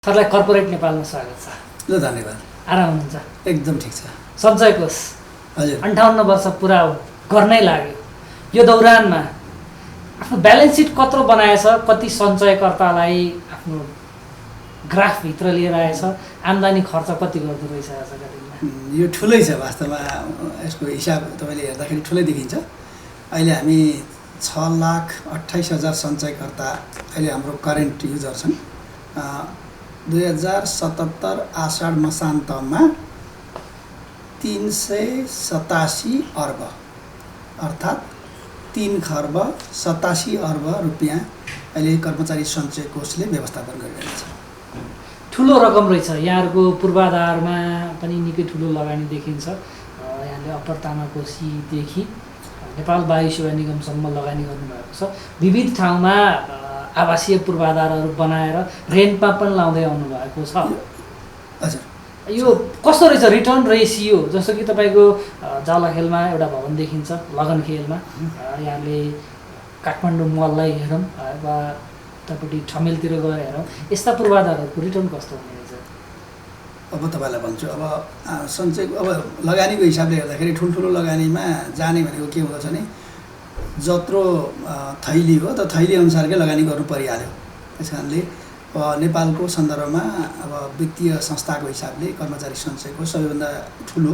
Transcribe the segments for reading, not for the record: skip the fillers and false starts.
सरलाई कर्पोरेट नेपालमा स्वागत छ। ल धन्यवाद। आराम हुनुहुन्छ? एकदम ठिक छ। सञ्चय कोष हजुर 58 वर्ष पुरा गर्नै लाग्यो। यो दौरानमा आफ्नो ब्यालेन्स सिट कत्रो बनाएछ, कति सञ्चयकर्तालाई आफ्नो ग्राफभित्र लिएर आएछ, आम्दानी खर्च कति गर्दो रहेछ आजका दिनमा? यो ठुलै छ वास्तवमा। यसको हिसाब तपाईँले हेर्दाखेरि ठुलै देखिन्छ। अहिले हामी 6,28,000 सञ्चयकर्ता अहिले हाम्रो करेन्ट युजर छन्। 2077 आषाढ मसान्तमा 387 अर्ब अर्थात् 3 खर्ब 87 अर्ब रुपियाँ अहिले कर्मचारी सञ्चय कोषले व्यवस्थापन गरिरहेको छ। ठुलो रकम रहेछ। यहाँहरूको पूर्वाधारमा पनि निकै ठुलो लगानी देखिन्छ। यहाँले अप्पर तामाकोसीदेखि नेपाल वायु सेवा निगमसम्म लगानी गर्नुभएको छ। विविध ठाउँमा आवासीय पूर्वाधारहरू बनाएर रेन्टमा पनि लाउँदै आउनुभएको छ। हजुर, यो कस्तो रहेछ रिटर्न रेसियो? जस्तो कि तपाईँको जालखेलमा एउटा भवन देखिन्छ, लगनखेलमा यहाँले काठमाडौँ मललाई हेरौँ वा उतापट्टि ठमेलतिर गएर हेरौँ, यस्ता पूर्वाधारहरूको रिटर्न कस्तो हुने रहेछ? अब तपाईँलाई भन्छु, अब सञ्चय अब लगानीको हिसाबले हेर्दाखेरि ठुल्ठुलो लगानीमा जाने भनेको के हुँदछ भने जत्रो थैली हो त थैली अनुसारकै लगानी गर्नु परिहाल्यो। त्यस कारणले नेपालको सन्दर्भमा अब वित्तीय संस्थाको हिसाबले कर्मचारी सञ्चयको सबैभन्दा ठुलो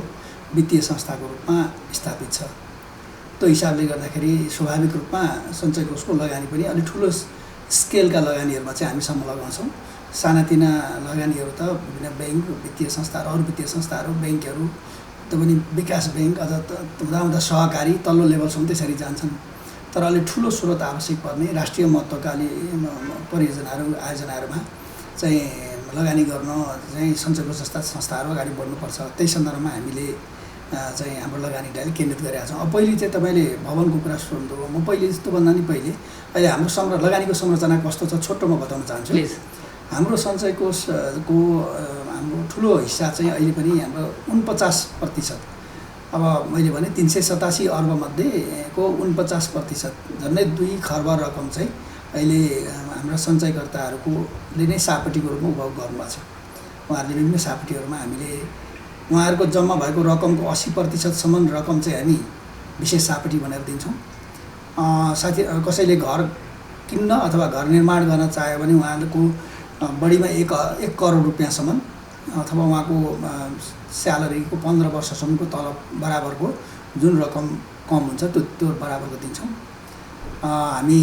वित्तीय संस्थाको रूपमा स्थापित छ। त्यो हिसाबले गर्दाखेरि स्वाभाविक रूपमा सञ्चय कोषको लगानी पनि अलिक ठुलो स्केलका लगानीहरूमा चाहिँ हामीसम्म लगाउँछौँ। सानातिना लगानीहरू त विभिन्न ब्याङ्क, वित्तीय संस्थाहरू, अरू वित्तीय संस्थाहरू, ब्याङ्कहरू, त्यो पनि विकास ब्याङ्क, अझ हुँदा हुँदा सहकारी तल्लो लेभलसम्म त्यसरी जान्छन्। तर अलिक ठुलो स्रोत आवश्यक पर्ने राष्ट्रिय महत्त्वका परियोजनाहरू आयोजनाहरूमा चाहिँ लगानी गर्न चाहिँ सञ्चय कोष जस्ता संस्थाहरू अगाडि बढ्नुपर्छ। त्यही सन्दर्भमा हामीले चाहिँ हाम्रो लगानीलाई अलिक केन्द्रित गरेका छौँ। अब पहिले चाहिँ तपाईँले भवनको कुरा सोध्नुभयो। म पहिले जस्तो भन्दा नि पहिले अहिले हाम्रो लगानीको संरचना कस्तो छ छोटो म बताउन चाहन्छु। हाम्रो सञ्चय कोषको हाम्रो ठुलो हिस्सा चाहिँ अहिले पनि हाम्रो 49%। अब मैले भने 387 अर्ब मध्येको 49%, झन्डै 2 खर्ब रकम चाहिँ अहिले हाम्रा सञ्चयकर्ताहरूले नै सापटीको रूपमा उपभोग गर्नुभएको छ। उहाँहरूले विभिन्न सापटीहरूमा हामीले उहाँहरूको जम्मा भएको रकमको 80%सम्म रकम चाहिँ हामी विशेष सापटी भनेर दिन्छौँ। साथै कसैले घर किन्न अथवा घर निर्माण गर्न चाह्यो भने उहाँहरूको बढीमा 1 करोड रुपियाँसम्म अथवा उहाँको स्यालेरीको 15 वर्षसम्मको तलब बराबरको जुन रकम कम हुन्छ त्यो बराबरको दिन्छौँ। हामी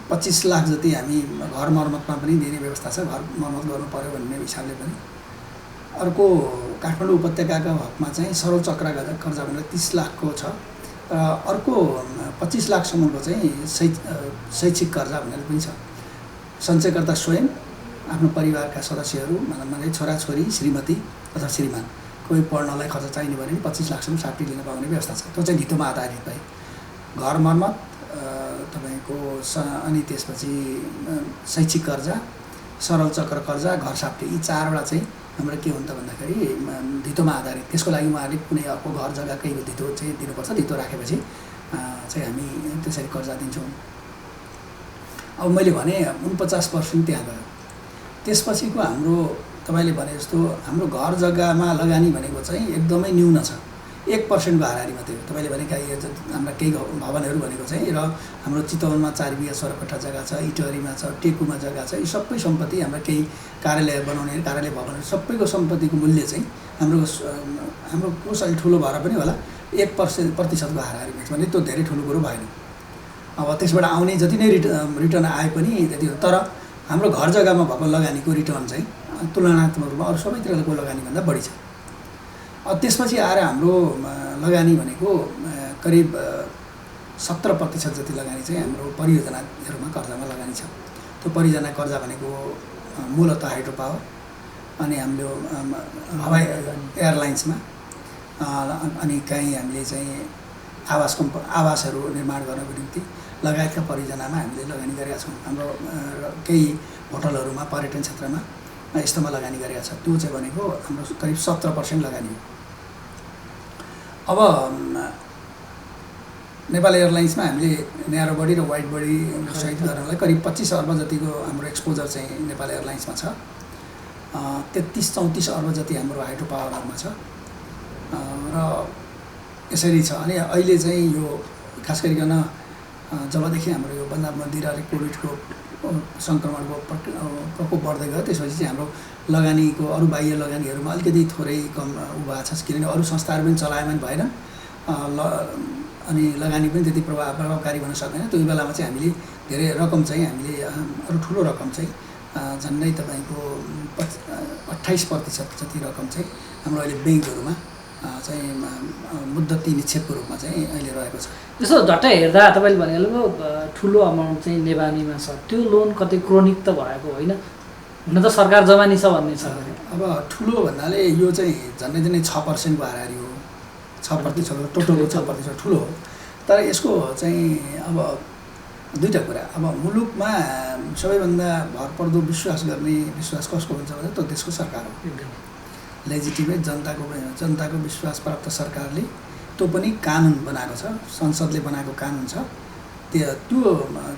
25 लाख जति हामी घर मर्मतमा पनि दिने व्यवस्था छ। घर मर्मत गर्नु पर्यो भन्ने हिसाबले पनि। अर्को काठमाडौँ उपत्यकाको हकमा चाहिँ सरल चक्र कर्जा भनेर 30 लाखको छ। अर्को 25 लाखसम्मको चाहिँ शैक्षिक कर्जा भनेर पनि छ। सञ्चयकर्ता स्वयं, आफ्नो परिवारका सदस्यहरू मतलब छोराछोरी, श्रीमती अथवा श्रीमान कोही पढ्नलाई खर्च चाहिने भने 25 लाखसम्म सापटी लिन पाउने व्यवस्था छ। त्यो चाहिँ धितोमा आधारित भए घर मर्मत तपाईँको अनि त्यसपछि शैक्षिक कर्जा, सरल चक्र कर्जा, घर सापटी, यी 4वटा चाहिँ हाम्रो के हुन्छ भन्दाखेरि धितोमा आधारित। त्यसको लागि उहाँहरूले कुनै अर्को घर जग्गा केही धितो चाहिँ दिनुपर्छ। धितो राखेपछि चाहिँ हामी त्यसरी कर्जा दिन्छौँ। अब मैले भने 49% त्यहाँ गयो। त्यसपछिको हाम्रो तपाईँले भने जस्तो हाम्रो घर जग्गामा लगानी भनेको चाहिँ एकदमै न्यून छ। 1% को हाराहारी मात्रै हो। तपाईँले भनेका हाम्रा केही भवनहरू भनेको चाहिँ र हाम्रो चितवनमा 4 बिघा 16 कट्ठा जग्गा छ, इटहरीमा छ, टेकुमा जग्गा छ। यी सबै सम्पत्ति हाम्रा केही कार्यालय बनाउने कार्यालय भवनहरू सबैको सम्पत्तिको मूल्य चाहिँ हाम्रो कोष अलि ठुलो भएर पनि होला 1% हाराहारीमा छ भने त्यो धेरै ठुलो कुरो भएन। अब त्यसबाट आउने जति नै रिटर्न आए पनि त्यति हो। तर हाम्रो घर जग्गामा भएको लगानीको रिटर्न चाहिँ तुलनात्मक रूपमा अरू सबैतिरको लगानीभन्दा बढी छ। त्यसपछि आएर हाम्रो लगानी भनेको करिब 70% जति लगानी चाहिँ हाम्रो परियोजनाहरूमा कर्जामा लगानी छ। त्यो परियोजना कर्जा भनेको मूलतः हाइड्रो पावर अनि हाम्रो हवाई एयरलाइन्समा अनि कहीँ हामीले चाहिँ आवासहरू निर्माण गर्नको निम्ति लगायतका परियोजनामा हामीले लगानी गरेका छौँ। हाम्रो केही होटलहरूमा, पर्यटन क्षेत्रमा यस्तोमा लगानी गरेका छ। त्यो चाहिँ भनेको हाम्रो करिब 17% लगानी हो। अब नेपाल एयरलाइन्समा हामीले न्यारो बडी र वाइड बडी सहित गर्नलाई करिब 25 अर्ब जतिको हाम्रो एक्सपोजर चाहिँ नेपाल एयरलाइन्समा छ। 33-34 अर्ब जति हाम्रो हाइड्रो पावरमा छ र यसरी छ। अनि अहिले चाहिँ यो खास गरिकन जबदेखि हाम्रो यो बन्दाबन्दी र कोभिडको सङ्क्रमणको प्रकोप बढ्दै गयो त्यसपछि चाहिँ हाम्रो लगानीको अरू बाह्य लगानीहरूमा अलिकति थोरै कम भएको छ, किनभने अरू संस्थाहरू पनि चलायमान भएन अनि लगानी पनि त्यति प्रभावकारी हुन सक्दैन। त्यो बेलामा चाहिँ हामीले धेरै रकम चाहिँ हामीले अरू ठुलो रकम चाहिँ झन्डै तपाईँको 28% जति रकम चाहिँ हाम्रो अहिले ब्याङ्कहरूमा चाहिँ मुद्दती निक्षेपको रूपमा चाहिँ अहिले रहेको छ। त्यसो झट्टै हेर्दा तपाईँले भनेको ठुलो अमाउन्ट चाहिँ नेबानीमा छ, त्यो लोन कतै क्रोनिक त भएको होइन, हुन त सरकार जमानी छ भन्ने छ। अब ठुलो भन्नाले यो चाहिँ झन्डै 6% को हाराहारी हो, 6% टोटलको 6% ठुलो हो। तर यसको चाहिँ अब दुईवटा कुरा, अब मुलुकमा सबैभन्दा भरपर्दो विश्वास गर्ने विश्वास कसको हुन्छ भने त्यो देशको सरकार हो। लेजिटिमेट जनताको विश्वास प्राप्त सरकारले त्यो पनि कानुन बनाएको छ, संसदले बनाएको कानुन छ। त्यो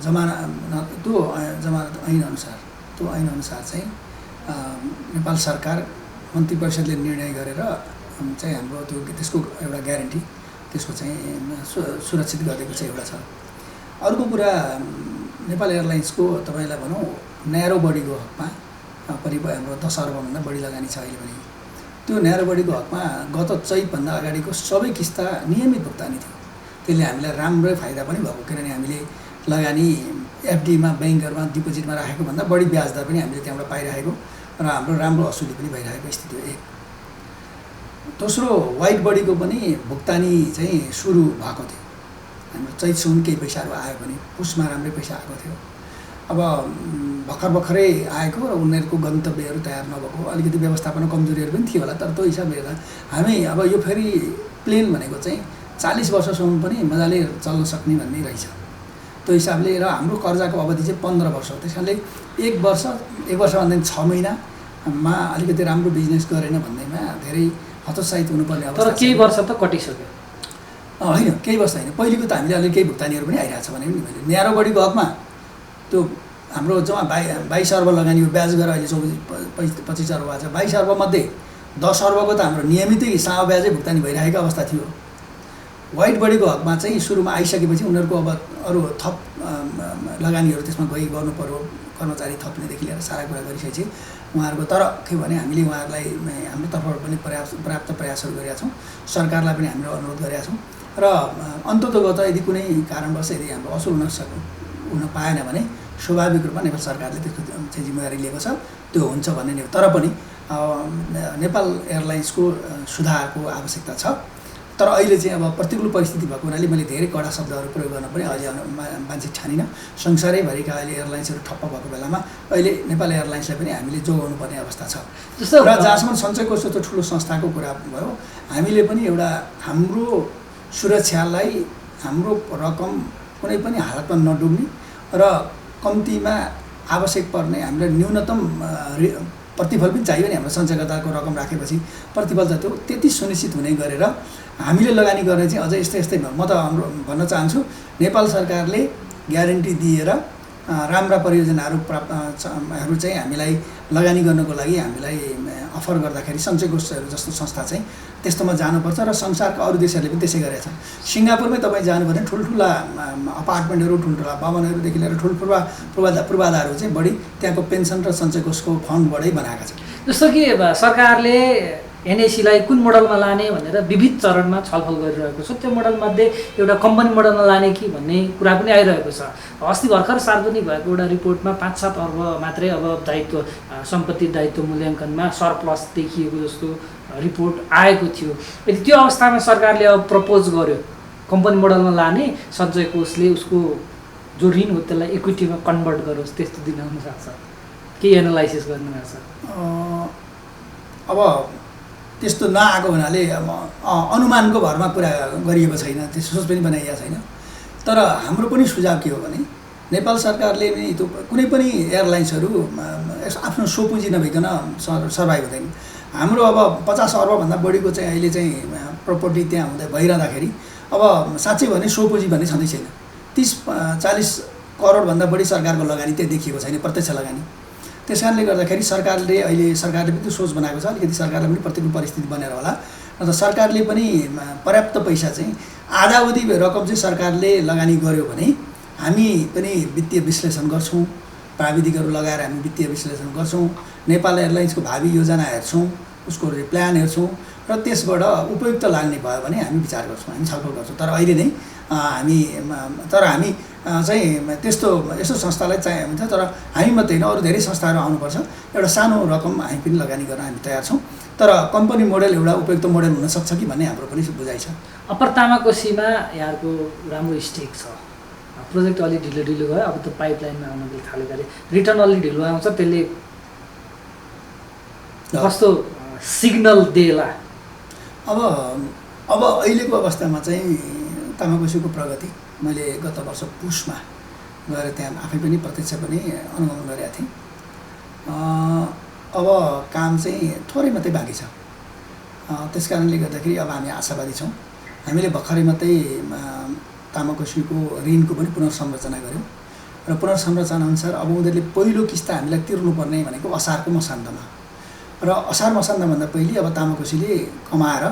जमानत ऐनअनुसार चाहिँ नेपाल सरकार मन्त्री परिषदले निर्णय गरेर चाहिँ हाम्रो त्यसको एउटा ग्यारेन्टी त्यसको चाहिँ सुरक्षित गरिदिएको चाहिँ एउटा छ। अर्को कुरा नेपाल एयरलाइन्सको तपाईँलाई भनौँ न्यारो बडीको हकमा करिब हाम्रो 10 अर्बभन्दा बढी लगानी छ अहिले पनि। त्यो न्यारो बडीको हकमा गत चैतभन्दा अगाडिको सबै किस्ता नियमित भुक्तानी थियो। त्यसले हामीलाई राम्रै फाइदा पनि भएको, किनभने हामीले लगानी एफडीमा ब्याङ्कहरूमा डिपोजिटमा राखेको भन्दा बढी ब्याज दर पनि हामीले त्यहाँबाट पाइरहेको र हाम्रो राम्रो असुली पनि भइरहेको स्थिति हो। एक दोस्रो वाइट बडीको पनि भुक्तानी चाहिँ सुरु भएको थियो। हाम्रो चैतसम्म केही पैसाहरू आयो भने पुसमा राम्रै पैसा आएको थियो। अब भर्खरै आएको र उनीहरूको गन्तव्यहरू तयार नभएको अलिकति व्यवस्थापन कमजोरीहरू पनि थियो होला। तर त्यो हिसाबले हेर्दा हामी अब यो फेरि प्लेन भनेको चाहिँ 40 वर्षसम्म पनि मजाले चल्न सक्ने भन्ने रहेछ। त्यो हिसाबले र हाम्रो कर्जाको अवधि चाहिँ 15 वर्ष हो। त्यस कारणले 1 वर्षभन्दा 6 महिनामा अलिकति राम्रो बिजनेस गरेन भन्दैमा धेरै हतोत्साहित हुनुपर्ने अवस्था। तर केही वर्ष त कटिसक्यो होइन, केही वर्ष होइन, पहिलेको त हामीले अलिक केही भुक्तानीहरू पनि आइरहेको छ भने पनि मैले न्यारो बडीको हकमा त्यो हाम्रो जम्मा 22 अर्ब लगानी हो, ब्याज गरेर अहिले 25 अर्ब भएको छ। 22 अर्बमध्ये 10 अर्बको त हाम्रो नियमितै सानो ब्याजै भुक्तानी भइरहेको अवस्था थियो। वाइट बडीको हकमा चाहिँ सुरुमा आइसकेपछि उनीहरूको अब अरू थप लगानीहरू त्यसमा गर्नु पर्यो, कर्मचारी थप्नेदेखि लिएर सारा कुरा गरिसकेपछि उहाँहरूको। तर के भने हामीले उहाँहरूलाई हाम्रो तर्फबाट पनि पर्याप्त प्रयासहरू गरेका छौँ, सरकारलाई पनि हामीले अनुरोध गरेका छौँ र अन्ततोगत यदि कुनै कारणवश यदि हाम्रो असुल हुन पाएन भने स्वाभाविक रूपमा नेपाल सरकारले त्यसको चाहिँ जिम्मेवारी लिएको छ, त्यो हुन्छ भन्ने नै हो। तर पनि नेपाल एयरलाइन्सको सुधारको आवश्यकता छ। तर अहिले चाहिँ अब प्रतिकूल परिस्थिति भएको हुनाले मैले धेरै कडा शब्दहरू प्रयोग गर्न पनि अहिले मान्छे ठानिनँ। संसारैभरिका अहिले एयरलाइन्सहरू ठप्प भएको बेलामा अहिले नेपाल एयरलाइन्सलाई पनि हामीले जोगाउनु पर्ने अवस्था छ। र जहाँसम्म सञ्चय कोष त्यो ठुलो संस्थाको कुरा भयो, हामीले पनि एउटा हाम्रो सुरक्षालाई हाम्रो रकम कुनै पनि हालतमा नडुब्ने र कम्तीमा आवश्यक पर्ने हामीलाई न्यूनतम प्रतिफल पनि चाहियो नि। हाम्रो सञ्चयकर्ताको रकम राखेपछि प्रतिफल त त्यो त्यति सुनिश्चित हुने गरेर हामीले लगानी गर्ने चाहिँ अझै यस्तै म त हाम्रो भन्न चाहन्छु, नेपाल सरकारले ग्यारेन्टी दिएर राम्रा परियोजनाहरू चाहिँ हामीलाई लगानी गर्नको लागि हामीलाई अफर गर्दाखेरि सञ्चय कोषहरू जस्तो संस्था चाहिँ त्यस्तोमा जानुपर्छ र संसारका अरू देशहरूले पनि त्यसै गरेका छन्। सिङ्गापुरमै तपाईँ जानु भने ठुल्ठुला अपार्टमेन्टहरू, ठुल्ठुला भवनहरूदेखि लिएर पूर्वाधारहरू चाहिँ बढी त्यहाँको पेन्सन र सञ्चय कोषको फन्डबाटै बनाएका छन्। जस्तो कि सरकारले एनएसीलाई कुन मोडलमा लाने भनेर विविध चरणमा छलफल गरिरहेको छ। त्यो मोडलमध्ये एउटा कम्पनी मोडलमा लाने कि भन्ने कुरा पनि आइरहेको छ। अस्ति भर्खर सार्वजनिक भएको एउटा रिपोर्टमा 5-7 अर्ब मात्रै अब दायित्व सम्पत्ति दायित्व मूल्याङ्कनमा सरप्लस देखिएको जस्तो रिपोर्ट आएको थियो। यदि त्यो अवस्थामा सरकारले अब प्रपोज गर्यो कम्पनी मोडलमा लाने, सञ्चय कोषले उसको जो ऋण हो त्यसलाई इक्विटीमा कन्भर्ट गरोस्, त्यस्तो दिन आउन सक्छ? केही एनालाइसिस गर्नुभएको छ? अब त्यस्तो नआएको हुनाले अनुमानको भरमा कुरा गरिएको छैन, त्यस्तो सोच पनि बनाइएको छैन। तर हाम्रो पनि सुझाव के हो भने नेपाल सरकारले पनि त्यो कुनै पनि एयरलाइन्सहरू आफ्नो सोपुँजी नभइकन सर्भाइभ हुँदैन। हाम्रो अब 50 अर्बभन्दा बढीको चाहिँ अहिले चाहिँ प्रपर्टी त्यहाँ हुँदै भइरहँदाखेरि अब साँच्चै भने सोपुँजी भन्ने छँदै छैन। 30-40 करोडभन्दा बढी सरकारको लगानी त्यहाँ देखिएको छैन, प्रत्यक्ष लगानी। त्यस कारणले गर्दाखेरि सरकारले पनि त्यो सोच बनाएको छ। अलिकति सरकारले पनि प्रतिकूल परिस्थिति बनेर होला, र सरकारले पनि पर्याप्त पैसा चाहिँ आधावधि रकम चाहिँ सरकारले लगानी गर्यो भने हामी पनि वित्तीय विश्लेषण गर्छौँ, प्राविधिकहरू लगाएर हामी वित्तीय विश्लेषण गर्छौँ, नेपाल एयरलाइन्सको भावी योजना हेर्छौँ, उसको प्लान हेर्छौँ, र त्यसबाट उपयुक्त लाग्ने भयो भने हामी विचार गर्छौँ, हामी छलफल गर्छौँ। तर अहिले नै हामी चाहिँ त्यस्तो यस्तो संस्थालाई चाहिँ हुन्छ, तर हामी मात्रै होइन अरू धेरै संस्थाहरू आउनुपर्छ। एउटा सानो रकम हामी पनि लगानी गर्न हामी तयार छौँ, तर कम्पनी मोडल एउटा उपयुक्त मोडल हुनसक्छ कि भन्ने हाम्रो पनि बुझाइ छ। अप्पर तामाकोसीमा यहाँको राम्रो स्टेक छ, प्रोजेक्ट अलिक ढिलो गयो, अब त पाइपलाइनमा आउन थालेको अरे रिटर्न अलिक ढिलो आउँछ, त्यसले कस्तो सिग्नल देला? अब अहिलेको अवस्थामा चाहिँ तामाकोसीको प्रगति मैले गत वर्ष पुसमा गएर त्यहाँ आफै पनि प्रत्यक्ष पनि अनुभव गरेका थिएँ। अब काम चाहिँ थोरै मात्रै बाँकी छ, त्यस कारणले गर्दाखेरि अब हामी आशावादी छौँ। हामीले भर्खरै मात्रै तामाकोसीको ऋणको पनि पुनर्संरचना गऱ्यौँ, र पुनर्संरचना अनुसार अब उनीहरूले पहिलो किस्ता हामीलाई तिर्नुपर्ने भनेको असारको मसान्तमा, र असार मसान्तभन्दा पहिले अब तामाकोसीले कमाएर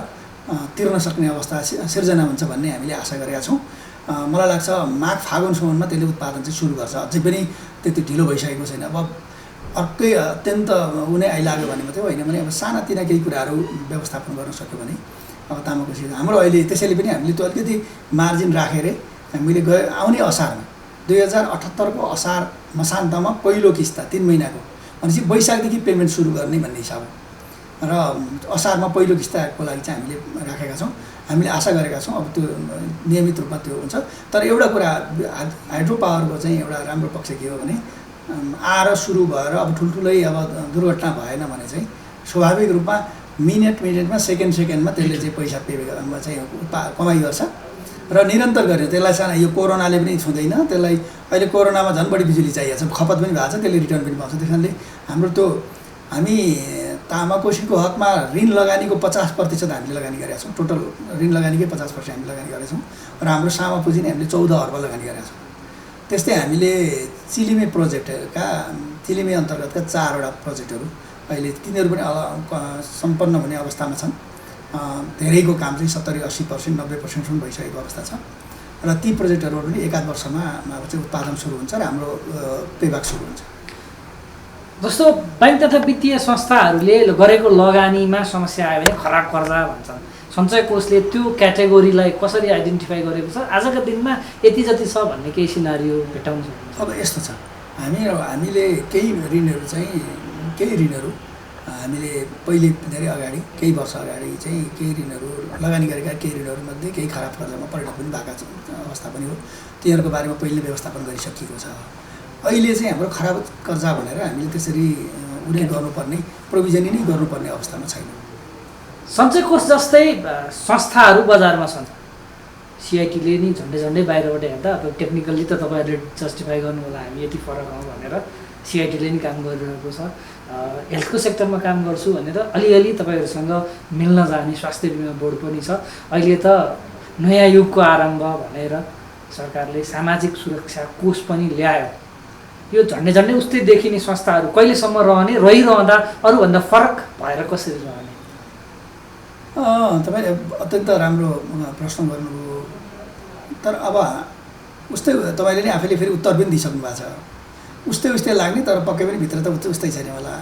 तिर्न सक्ने अवस्था सिर्जना हुन्छ भन्ने हामीले आशा गरेका छौँ। मलाई लाग्छ माघ फागुनसम्ममा त्यसले उत्पादन चाहिँ सुरु गर्छ। अझै पनि त्यति ढिलो भइसकेको छैन। अब अर्कै अत्यन्त उनी आइलाग्यो भने मात्रै होइन भने अब सानातिना केही कुराहरू व्यवस्थापन गर्न सक्यो भने अब तामाकोसी हाम्रो अहिले त्यसैले पनि हामीले त्यो अलिकति मार्जिन राखेर हामीले आउने असारमा 2078को असार मसान्तमा पहिलो किस्ता 3 महिनाको भनेपछि वैशाखदेखि पेमेन्ट सुरु गर्ने भन्ने हिसाब हो, र असारमा पहिलो किस्ताको लागि चाहिँ हामीले राखेका छौँ। हामीले आशा गरेका छौँ अब त्यो नियमित रूपमा त्यो हुन्छ। तर एउटा कुरा हाइड्रो पावरको चाहिँ एउटा राम्रो पक्ष के हो भने आएर सुरु भएर अब ठुल्ठुलै अब दुर्घटना भएन भने चाहिँ स्वाभाविक रूपमा मिनेटमा सेकेन्डमा त्यसले चाहिँ पैसा पे चाहिँ कमाइ गर्छ, र निरन्तर गरेर त्यसलाई सानो यो कोरोनाले पनि छुँदैन। त्यसलाई अहिले कोरोनामा झन् बढी बिजुली चाहिएको छ, खपत पनि भएको छ, त्यसले रिटर्न पनि पाउँछ। त्यस कारणले हाम्रो त्यो हामी तामाकोसीको हकमा ऋण लगानीको 50% हामीले लगानी गरेका छौँ। टोटल ऋण लगानीकै 50% हामीले लगानी गरेका छौँ, र हाम्रो सामा पुँजी नै हामीले 14 अर्ब लगानी गरेका छौँ। त्यस्तै हामीले चिलिमे अन्तर्गतका 4वटा प्रोजेक्टहरू अहिले तिनीहरू पनि सम्पन्न हुने अवस्थामा छन्। धेरैको काम चाहिँ 70-80%, 90%सम्म भइसकेको अवस्था छ, र ती प्रोजेक्टहरू पनि 1-8 वर्षमा चाहिँ उत्पादन सुरु हुन्छ र हाम्रो पेब्याक सुरु हुन्छ। जस्तो बैंक तथा वित्तीय संस्थाहरूले गरेको लगानीमा समस्या आयो भने खराब कर्जा भन्छन्, सञ्चय कोषले त्यो क्याटेगोरीलाई कसरी आइडेन्टिफाई गरेको छ? आजका दिनमा यति जति छ भन्ने केही सिनारियो भेटाउन सक्नुहुन्छ? अब यस्तो छ, हामीले केही ऋणहरू हामीले पहिले धेरै अगाडि केही वर्ष अगाडि चाहिँ केही ऋणहरू लगानी गरेका केही ऋणहरूमध्ये केही खराब कर्जामा परिणत पनि भएका अवस्था पनि हो। तिनीहरूको बारेमा पहिले व्यवस्थापन गरिसकिएको छ। अहिले चाहिँ हाम्रो खराब कर्जा भनेर हामीले त्यसरी उनी गर्नुपर्ने प्रोभिजन नै गर्नुपर्ने अवस्थामा छैन। सञ्चय कोष जस्तै संस्थाहरू बजारमा छन्, सिआइटीले नि झन्डै बाहिरबाट हेर्दा अब टेक्निकल्ली त तपाईँहरूले जस्टिफाई गर्नु होला हामी यति फरक हौँ भनेर सिआइटीले नि काम गरिरहेको छ। हेल्थको सेक्टरमा काम गर्छु भनेर अलिअलि तपाईँहरूसँग मिल्न जाने स्वास्थ्य बिमा बोर्ड पनि छ। अहिले त नयाँ युगको आरम्भ भनेर सरकारले सामाजिक सुरक्षा कोष पनि ल्यायो। यो झन्डै उस्तै देखिने संस्थाहरू कहिलेसम्म रहिरहँदा अरूभन्दा फरक भएर कसरी रहने? तपाईँले अत्यन्त राम्रो प्रश्न गर्नुभयो। तर अब उस्तै तपाईँले नै आफैले फेरि उत्तर पनि दिइसक्नु भएको छ। उस्तै लाग्ने, तर पक्कै पनि भित्र त उस्तै छैन होला।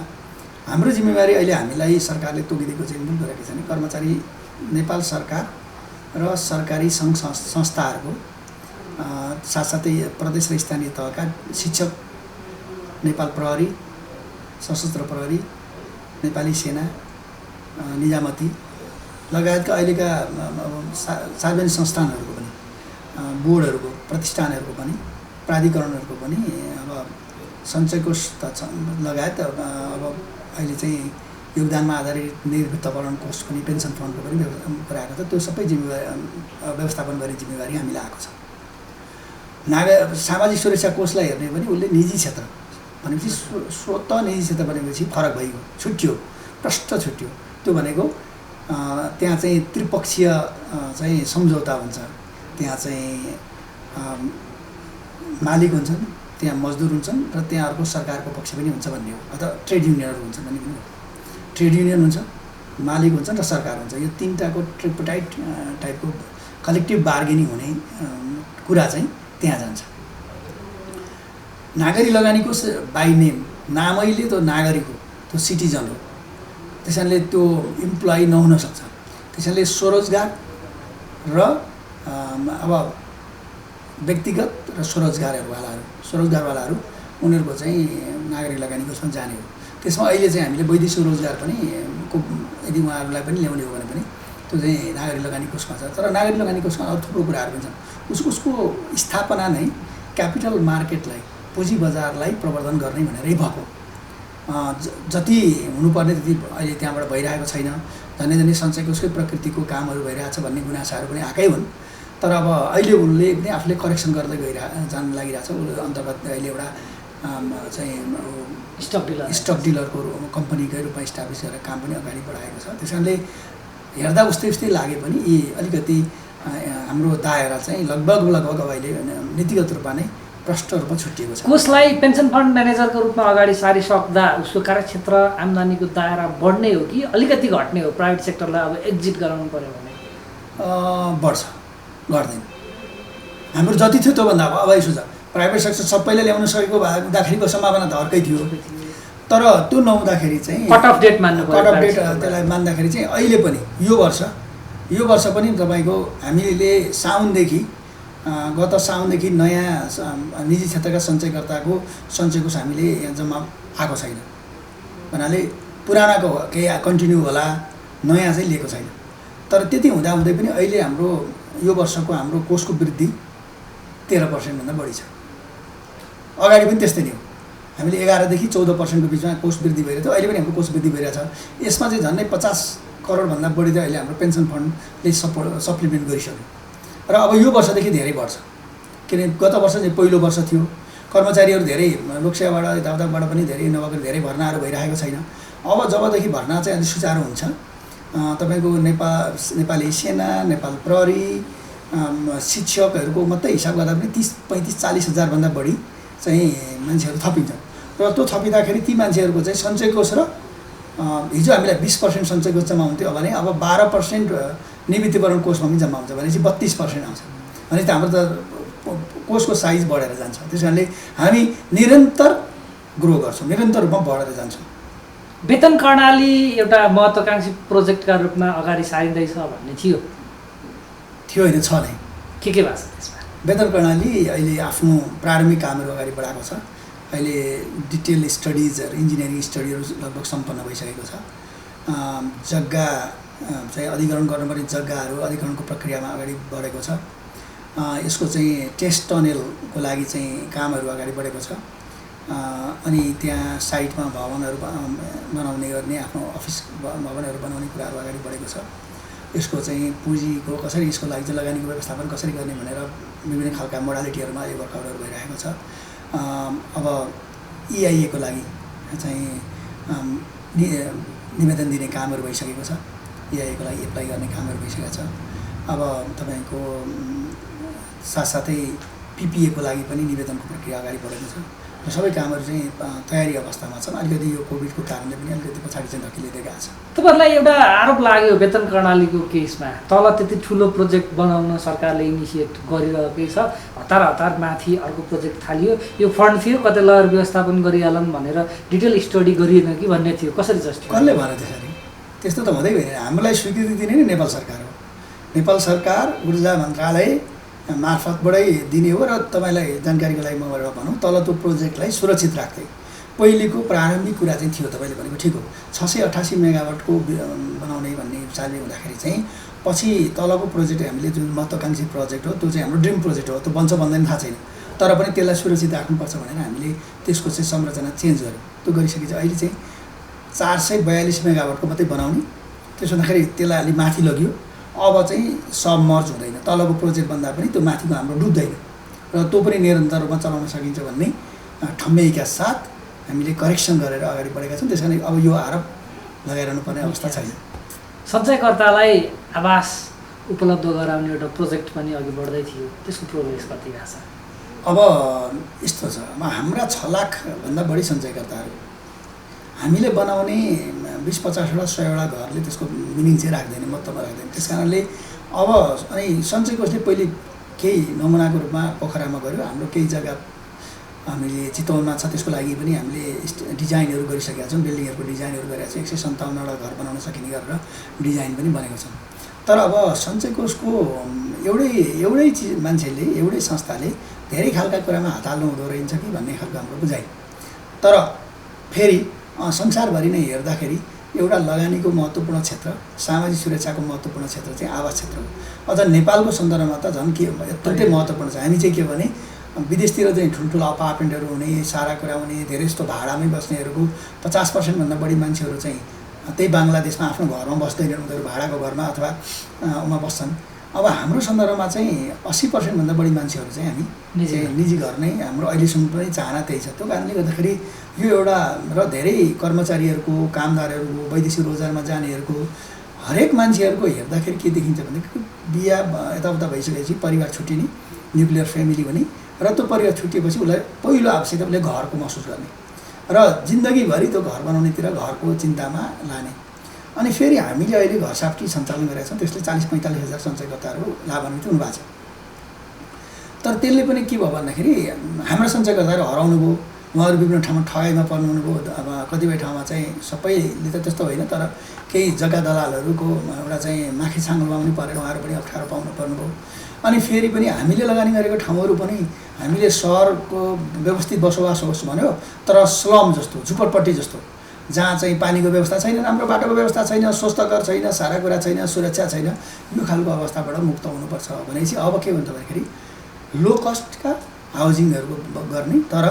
हाम्रो जिम्मेवारी अहिले हामीलाई सरकारले तोकिदिएको चाहिँ जुन गरेको छ नि, कर्मचारी नेपाल सरकार र सरकारी सङ्घ संस्थाहरूको साथसाथै प्रदेश र स्थानीय तहका शिक्षक, नेपाल प्रहरी, सशस्त्र प्रहरी, नेपाली सेना, निजामती लगायतका अहिलेका सार्वजनिक संस्थानहरूको पनि, बोर्डहरूको, प्रतिष्ठानहरूको पनि, प्राधिकरणहरूको पनि अब सञ्चय कोष त लगायत अब अहिले चाहिँ योगदानमा आधारित निवृत्तिकरण कोष पनि, पेन्सन फन्डको पनि कुरा आएको छ। त्यो सबै जिम्मेवारी व्यवस्थापन गर्ने जिम्मेवारी हामीलाई आएको छ। सामाजिक सुरक्षा कोषलाई हेर्ने भने उसले निजी क्षेत्र भनेपछि स्वत निजी क्षेत्र भनेपछि फरक भइगयो, छुट्यो, प्रष्ट छुट्यो। त्यो भनेको त्यहाँ चाहिँ त्रिपक्षीय चाहिँ सम्झौता हुन्छ, त्यहाँ चाहिँ मालिक हुन्छन्, त्यहाँ मजदुर हुन्छन् र त्यहाँ अर्को सरकारको पक्ष पनि हुन्छ भन्ने हो, अथवा ट्रेड युनियनहरू हुन्छन् भन्ने पनि हो। ट्रेड युनियन हुन्छ, मालिक हुन्छन् र सरकार हुन्छ, यो तिनवटाको ट्रिपोटाइट टाइपको कलेक्टिभ बार्गेनिङ हुने कुरा चाहिँ त्यहाँ जान्छ। नागरिक लगानीको बाई नेम नामैले त्यो नागरिक हो, त्यो सिटिजन हो, त्यसैले त्यो इम्प्लोइ नहुन सक्छ। त्यसैले स्वरोजगार र अब व्यक्तिगत र स्वरोजगारवालाहरू उनीहरूको चाहिँ नागरिक लगानी कोषमा जाने हो। त्यसमा अहिले चाहिँ हामीले वैदेशिक रोजगार पनि यदि उहाँहरूलाई पनि ल्याउने हो भने पनि त्यो चाहिँ नागरिक लगानी कोषमा छ। तर नागरिक लगानी कोषमा अरू थुप्रो कुराहरू पनि छन्। उसको स्थापना नै क्यापिटल मार्केटलाई, पुँजी बजारलाई प्रवर्धन गर्ने भनेरै भएको। जति हुनुपर्ने त्यति अहिले त्यहाँबाट भइरहेको छैन। झन्डै सञ्चय कोषकै प्रकृतिको कामहरू भइरहेछ भन्ने गुनासाहरू पनि आएकै हुन्। तर अब अहिले उनले पनि आफूले करेक्सन गर्दै जान लागिरहेछ। उसले अन्तर्गत अहिले एउटा चाहिँ स्टक डिलरको कम्पनीकै रूपमा इस्टाब्लिस गरेर काम पनि अगाडि बढाएको छ। त्यस कारणले हेर्दा उस्तै लागे पनि यी अलिकति हाम्रो दायरा चाहिँ लगभग अब अहिले नीतिगत रूपमा नै प्रष्ट रूपमा छुट्टिएको छ। कोषलाई पेन्सन फन्ड म्यानेजरको रूपमा अगाडि सारिसक्दा उसको कार्यक्षेत्र आम्दानीको दायरा बढ्ने हो कि अलिकति घट्ने हो? प्राइभेट सेक्टरलाई अब एक्जिट गराउनु पर्यो भने बढ्छ, गर्दैन। हाम्रो जति थियो त्योभन्दा अब यसो छ, प्राइभेट सेक्टर सबैले ल्याउन सकेको हुँदाखेरिको सम्भावना त अर्कै थियो। तर त्यो नहुँदाखेरि चाहिँ कट अफ डेट त्यसलाई मान्दाखेरि चाहिँ अहिले पनि यो वर्ष पनि तपाईँको हामीले गत साउनदेखि नयाँ निजी क्षेत्रका सञ्चयकर्ताको सञ्चय कोष हामीले यहाँ जम्मा आएको छैन भन्नाले पुरानाको केही कन्टिन्यू होला, नयाँ चाहिँ लिएको छैन। तर त्यति हुँदाहुँदै पनि अहिले हाम्रो यो वर्षको हाम्रो कोषको वृद्धि 13% भन्दा बढी छ। अगाडि पनि त्यस्तै नै हो, हामीले 11देखि 14% बिचमा कोष वृद्धि भइरहेको थियो। अहिले पनि हाम्रो कोष वृद्धि भइरहेछ। यसमा चाहिँ झन्डै 50 करोडभन्दा बढी त अहिले हाम्रो पेन्सन फन्डले सप्लिमेन्ट गरिसक्यो र अब यो वर्षदेखि धेरै बढ्छ। किनभने गत वर्ष चाहिँ पहिलो वर्ष थियो, कर्मचारीहरू धेरै लोकसेवाबाट यताउताबाट पनि धेरै नभएको धेरै भर्नाहरू भइरहेको छैन। अब जबदेखि भर्ना चाहिँ अलिक सुचारू हुन्छ, तपाईँको नेपाली सेना, नेपाल प्रहरी, शिक्षकहरूको मात्रै हिसाब गर्दा पनि 30, 35, 40 हजारभन्दा बढी चाहिँ मान्छेहरू थपिन्छन् र त्यो थपिँदाखेरि ती मान्छेहरूको चाहिँ सञ्चय कोष र हिजो हामीलाई 20% सञ्चय कोष जम्मा हुन्थ्यो भने अब 12% निवृत्तिकरण कोषमा पनि जम्मा हुन्छ भनेपछि 32% आउँछ। भनेपछि हाम्रो त कोषको साइज बढेर जान्छ। त्यस कारणले हामी निरन्तर ग्रो गर्छौँ, निरन्तर रूपमा बढेर जान्छौँ। वेतन कर्णाली एउटा महत्त्वाकांक्षी प्रोजेक्टका रूपमा अगाडि सारिँदैछ भन्ने थियो होइन, छ नै। के भएको छ त्यसमा? वेतन कर्णाली अहिले आफ्नो प्रारम्भिक कामहरू अगाडि बढाएको छ। अहिले डिटेल स्टडिजहरू, इन्जिनियरिङ स्टडीहरू लगभग सम्पन्न भइसकेको छ। जग्गा चाहिँ अधिग्रहण गर्नुपर्ने जग्गाहरू अधिग्रहणको प्रक्रियामा अगाडि बढेको छ। यसको चाहिँ टेस्ट टनेलको लागि चाहिँ कामहरू अगाडि बढेको छ। अनि त्यहाँ साइटमा भवनहरू बनाउने गर्ने, आफ्नो अफिस भवनहरू बनाउने कुराहरू अगाडि बढेको छ। यसको चाहिँ पुँजीको कसरी, यसको लागि चाहिँ लगानीको व्यवस्थापन कसरी गर्ने भनेर विभिन्न खालका मोडालिटीहरूमा यो वर्कआउटहरू भइरहेको छ। अब EIA को लागि चाहिँ निवेदन दिने कामहरू भइसकेको छ। EIA को लागि एप्लाई गर्ने कामहरू भइसकेको छ। अब तपाईँको साथसाथै PPA को लागि पनि निवेदनको प्रक्रिया अगाडि बढेको छ र सबै कामहरू चाहिँ तयारी अवस्थामा छन्। अलिकति यो कोभिडको कारणले पनि अलिकति पछाडि चाहिँ धकिँदै गएको छ। तपाईँहरूलाई एउटा आरोप लाग्यो वेतन कर्णालीको केसमा, तल त्यति ठुलो प्रोजेक्ट बनाउन सरकारले इनिसिएट गरिरहेकै छ, हतार माथि अर्को प्रोजेक्ट थालियो, यो फन्ड थियो कतै लहर व्यवस्थापन गरिहालन् भनेर डिटेल स्टडी गरिएन कि भन्ने थियो। कसरी जस्टिफाई? कसले भने त्यसरी? त्यस्तो त हुँदै होइन। हामीलाई स्वीकृति दिने नै नेपाल सरकार हो। नेपाल सरकार ऊर्जा मन्त्रालय मार्फतबाटै दिने हो। र तपाईँलाई जानकारीको लागि म भनौँ, तल त्यो प्रोजेक्टलाई सुरक्षित राख्दै पहिलेको प्रारम्भिक कुरा चाहिँ थियो, तपाईँले भनेको ठिक हो, 688 मेगावाटको बनाउने भन्ने हिसाबले हुँदाखेरि चाहिँ पछि तलको प्रोजेक्ट हामीले जुन महत्त्वाकांक्षी प्रोजेक्ट हो त्यो चाहिँ हाम्रो ड्रिम प्रोजेक्ट हो, त्यो बन्छ बन्दैन थाहा छैन। तर पनि त्यसलाई सुरक्षित राख्नुपर्छ भनेर हामीले त्यसको चाहिँ संरचना चेन्ज गर्यौँ। त्यो गरिसकेपछि अहिले चाहिँ 442 मेगावाटको मात्रै बनाउने। त्यसो हुँदाखेरि त्यसलाई अलि माथि लग्यो। अब चाहिँ सबमर्ज हुँदैन, तलको प्रोजेक्ट भन्दा पनि त्यो माथिको हाम्रो डुब्दैन र त्यो पनि निरन्तर रूपमा चलाउन सकिन्छ भन्ने ठम्याइका साथ हामीले करेक्सन गरेर अगाडि बढेका छौँ। त्यस कारण अब यो आरोप लगाइरहनु पर्ने अवस्था छैन। सञ्चयकर्तालाई आवास उपलब्ध गराउने एउटा प्रोजेक्ट पनि अघि बढ्दै थियो, त्यसको प्रोग्रेस कति भएको छ? अब यस्तो छ, अब हाम्रा 6 लाखभन्दा बढी सञ्चयकर्ताहरू, हामीले बनाउने 20-50वटा 100वटा घरले त्यसको मिनिङ चाहिँ राख्दैन, महत्त्व राख्दैन। त्यस कारणले अब अनि सञ्चय कोषले पहिले केही नमुनाको रूपमा पोखरामा गर्यो, हाम्रो केही जग्गा हामीले चितवनमा छ, त्यसको लागि पनि हामीले डिजाइनहरू गरिसकेका छौँ, बिल्डिङहरूको डिजाइनहरू गरेका छौँ, 157वटा घर बनाउन सकिने गरेर डिजाइन पनि बनेको छौँ। तर अब सञ्चय कोषको एउटै चिज मान्छेले, एउटै संस्थाले धेरै खालका कुरामा हात हाल्नु हुँदो रहेछ कि भन्ने खालको हाम्रो बुझाइ। तर फेरि संसारभरि नै हेर्दाखेरि एउटा लगानीको महत्त्वपूर्ण क्षेत्र, सामाजिक सुरक्षाको महत्त्वपूर्ण क्षेत्र चाहिँ आवास क्षेत्र हो। अझ नेपालको सन्दर्भमा त झन् के अत्यन्तै महत्त्वपूर्ण छ। हामी चाहिँ के भने विदेशतिर चाहिँ ठुल्ठुलो अपार्टमेन्टहरू हुने, सारा कुरा हुने, धेरै जस्तो भाडामै बस्नेहरूको 50% बढी मान्छेहरू चाहिँ त्यही बङ्गलादेशमा आफ्नो घरमा बस्दैनन्, उनीहरू भाडाको घरमा अथवा उमा बस्छन्। अब हाम्रो सन्दर्भमा चाहिँ 80% बढी मान्छेहरू चाहिँ हामी निजी घर नै हाम्रो अहिलेसम्म पनि चाहना त्यही छ। त्यो कारणले गर्दाखेरि यो एउटा र धेरै कर्मचारीहरूको, कामदारहरूको, वैदेशिक रोजगारमा जानेहरूको, हरेक मान्छेहरूको हेर्दाखेरि के देखिन्छ भने बिहा यताउता भइसकेपछि परिवार छुट्टिने, न्युक्लियर फ्यामिली भने, र त्यो परिवार छुट्टिएपछि उसलाई पहिलो आवश्यकता उसले घरको महसुस गर्ने र जिन्दगीभरि त्यो घर बनाउनेतिर घरको चिन्तामा लाने। अनि फेरि हामीले अहिले घर साफ्टी सञ्चालन गरेका छौँ, त्यसले 40-45 हजार सञ्चयकर्ताहरू लाभान्वित हुनुभएको छ। तर त्यसले पनि के भयो भन्दाखेरि हाम्रा सञ्चयकर्ताहरू हराउनु भयो, उहाँहरू विभिन्न ठाउँमा ठगाइमा पर्नु हुनुभयो। अब कतिपय ठाउँमा चाहिँ सबैले त त्यस्तो होइन, तर केही जग्गा दलालहरूको एउटा चाहिँ माखी छाङ्गोमा पनि परेर उहाँहरू पनि अप्ठ्यारो पाउनु पर्नुभयो। अनि फेरि पनि हामीले लगानी गरेको ठाउँहरू पनि हामीले सहरको व्यवस्थित बसोबास होस् भन्यो, तर स्लम जस्तो, झुपडपट्टी जस्तो, जहाँ चाहिँ पानीको व्यवस्था छैन, राम्रो बाटोको व्यवस्था छैन, स्वस्थकर छैन, सारा कुरा छैन, सुरक्षा छैन, यो खालको अवस्थाबाट मुक्त हुनुपर्छ भनेपछि अब के हुन्छ भन्दाखेरि लो कस्टका हाउजिङहरू गर्ने, तर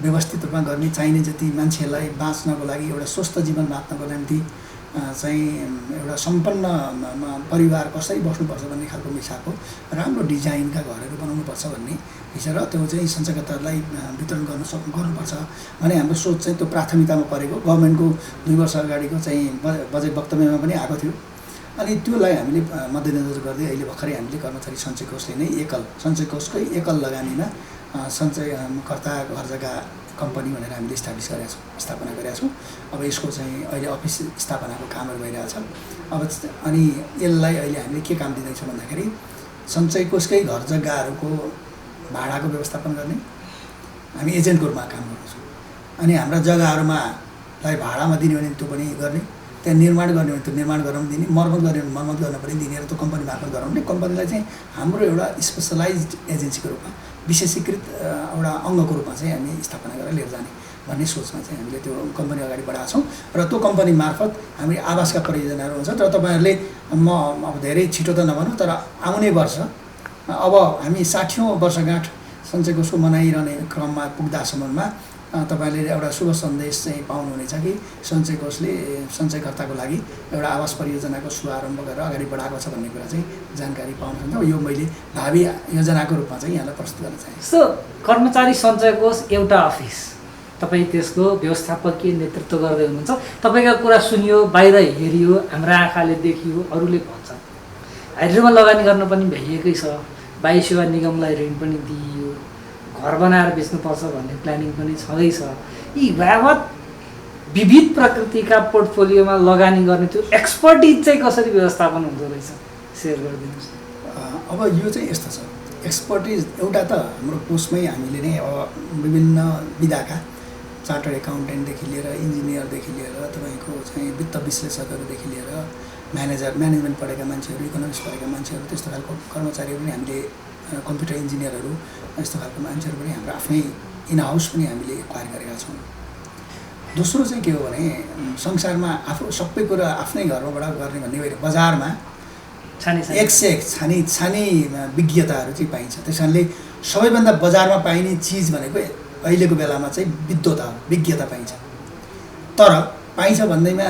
व्यवस्थित रूपमा गर्ने, चाहिने जति मान्छेलाई बाँच्नको लागि, एउटा स्वस्थ जीवन बाँच्नको निम्ति चाहिँ एउटा सम्पन्न परिवार कसरी बस्नुपर्छ भन्ने खालको हिसाबको राम्रो डिजाइनका घरहरू बनाउनुपर्छ भन्ने हिसाब, र त्यो चाहिँ सञ्चयकर्ताहरूलाई वितरण गर्नुपर्छ भने हाम्रो सोच चाहिँ त्यो प्राथमिकतामा परेको। गभर्मेन्टको 2 वर्ष अगाडिको चाहिँ बजेट वक्तव्यमा पनि आएको थियो। अनि त्योलाई हामीले मध्यनजर गर्दै अहिले भर्खरै हामीले कर्मचारी सञ्चय कोषले नै सञ्चय कोषकै एकल लगानीमा सञ्चयकर्ता घर जग्गा कम्पनी भनेर हामीले स्थापना गरेका छौँ। अब यसको चाहिँ अहिले अफिस स्थापनाको कामहरू भइरहेछ। अब अनि यसलाई अहिले हामीले के काम दिँदैछौँ भन्दाखेरि सञ्चय कोषकै घर जग्गाहरूको भाडाको व्यवस्थापन गर्ने, हामी एजेन्टको रूपमा काम गर्छौँ। अनि हाम्रा जग्गाहरूमा भाडामा दिने भने त्यो पनि गर्ने, त्यहाँ निर्माण गर्ने भने त्यो निर्माण गराउन दिने, मर्मत गर्ने भने मर्मत गर्न पनि दिने, र त्यो कम्पनी मार्फत गराउने। कम्पनीलाई चाहिँ हाम्रो एउटा स्पेसलाइज्ड एजेन्सीको रूपमा, विशेषीकृत एउटा अङ्गको रूपमा चाहिँ हामी स्थापना गरेर लिएर जाने भन्ने सोचमा चाहिँ हामीले त्यो कम्पनी अगाडि बढाएको छौँ। र त्यो कम्पनी मार्फत हामी आवासका परियोजनाहरू हुन्छ। र तपाईँहरूले अब धेरै छिटो त नभनौँ, तर आउने वर्ष अब हामी 60औँ वर्षगाँठ सञ्चय कोषको मनाइरहने क्रममा पुग्दासम्ममा तपाईँले एउटा शुभ सन्देश चाहिँ पाउनुहुनेछ कि सञ्चय कोषले सञ्चयकर्ताको लागि एउटा आवास परियोजनाको शुभारम्भ गरेर अगाडि बढाएको छ भन्ने कुरा चाहिँ जानकारी पाउनुहुन्छ। यो मैले भावी योजनाको रूपमा चाहिँ यहाँलाई प्रस्तुत गर्न चाहेँ। सो कर्मचारी सञ्चय कोष एउटा अफिस, तपाईँ त्यसको व्यवस्थापकीय नेतृत्व गर्दै हुनुहुन्छ। तपाईँको कुरा सुनियो, बाहिर हेरियो, हाम्रो आँखाले देखियो, अरूले भन्छ हाइड्रोमा लगानी गर्न पनि भइएकै छ, वायु सेवा निगमलाई ऋण पनि दिइयो, घर बनाएर बेच्नुपर्छ भन्ने प्लानिङ पनि छँदैछ। यी बाबत विविध प्रकृतिका पोर्टफोलियोमा लगानी गर्ने त्यो एक्सपर्टिज चाहिँ कसरी व्यवस्थापन हुँदो रहेछ, सेयर गरिदिनुहोस्। अब यो चाहिँ यस्तो छ, एक्सपर्टिज एउटा त हाम्रो कोषमै हामीले नै अब विभिन्न विधाका चार्टर्ड एकाउन्टेन्टदेखि लिएर इन्जिनियरदेखि लिएर तपाईँको चाहिँ वित्त विश्लेषकहरूदेखि लिएर म्यानेजमेन्ट पढेका मान्छेहरू, इकोनोमिक्स पढेका मान्छेहरू, त्यस्तो खालको कर्मचारीहरू पनि हामीले, कम्प्युटर इन्जिनियरहरू, यस्तो खालको मान्छेहरू पनि हाम्रो आफ्नै इन हाउस पनि हामीले एक्वायर गरेका छौँ। दोस्रो चाहिँ के हो भने संसारमा आफू सबै कुरा आफ्नै घरबाट गर्ने भन्ने होइन, बजारमा एक से एक छानी विज्ञताहरू चाहिँ पाइन्छ। त्यस कारणले सबैभन्दा बजारमा पाइने चिज भनेको अहिलेको बेलामा चाहिँ विद्वता हो, विज्ञता पाइन्छ। तर पाइन्छ भन्दैमा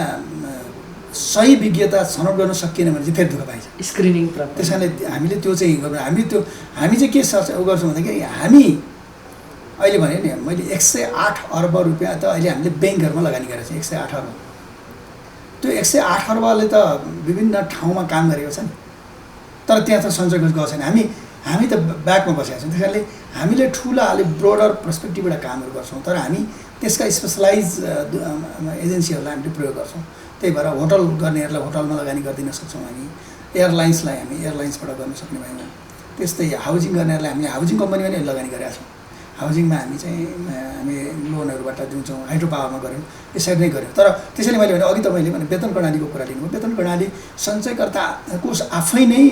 सही विज्ञता छनौट गर्न सकिएन भने चाहिँ फेरि दुःख पाइन्छ, स्क्रिनिङ। त्यस कारणले हामीले त्यो चाहिँ हामी चाहिँ के गर्छौँ भन्दाखेरि हामी अहिले भने नि मैले 108 अर्ब रुपियाँ त अहिले हामीले ब्याङ्कहरूमा लगानी गरेको छ। 108 अर्ब, त्यो 108 अर्बले त विभिन्न ठाउँमा काम गरेको छ नि, तर त्यहाँ त सञ्चय कोष गएको छैन। हामी हामी त ब्याकमा बसेका छौँ। त्यस कारणले हामीले ठुला अलिक ब्रोडर पर्सपेक्टिभबाट कामहरू गर्छौँ, तर हामी त्यसका स्पेसलाइज एजेन्सीहरूलाई हामीले प्रयोग गर्छौँ। त्यही भएर होटल गर्नेहरूलाई होटलमा लगानी गरिदिन सक्छौँ हामी, एयरलाइन्सलाई हामी एयरलाइन्सबाट गर्न सक्ने भयौँ। त्यस्तै हाउजिङ गर्नेहरूलाई हामीले हाउजिङ कम्पनीमा नै लगानी गरेका छौँ। हाउजिङमा हामी लोनहरूबाट दिन्छौँ, हाइड्रो पावरमा गऱ्यौँ, यसरी नै गऱ्यौँ। तर त्यसैले मैले भने अघि तपाईँले भने वेतन प्रणालीको कुरा लिनुभयो। वेतन प्रणाली सञ्चयकर्ताको आफै नै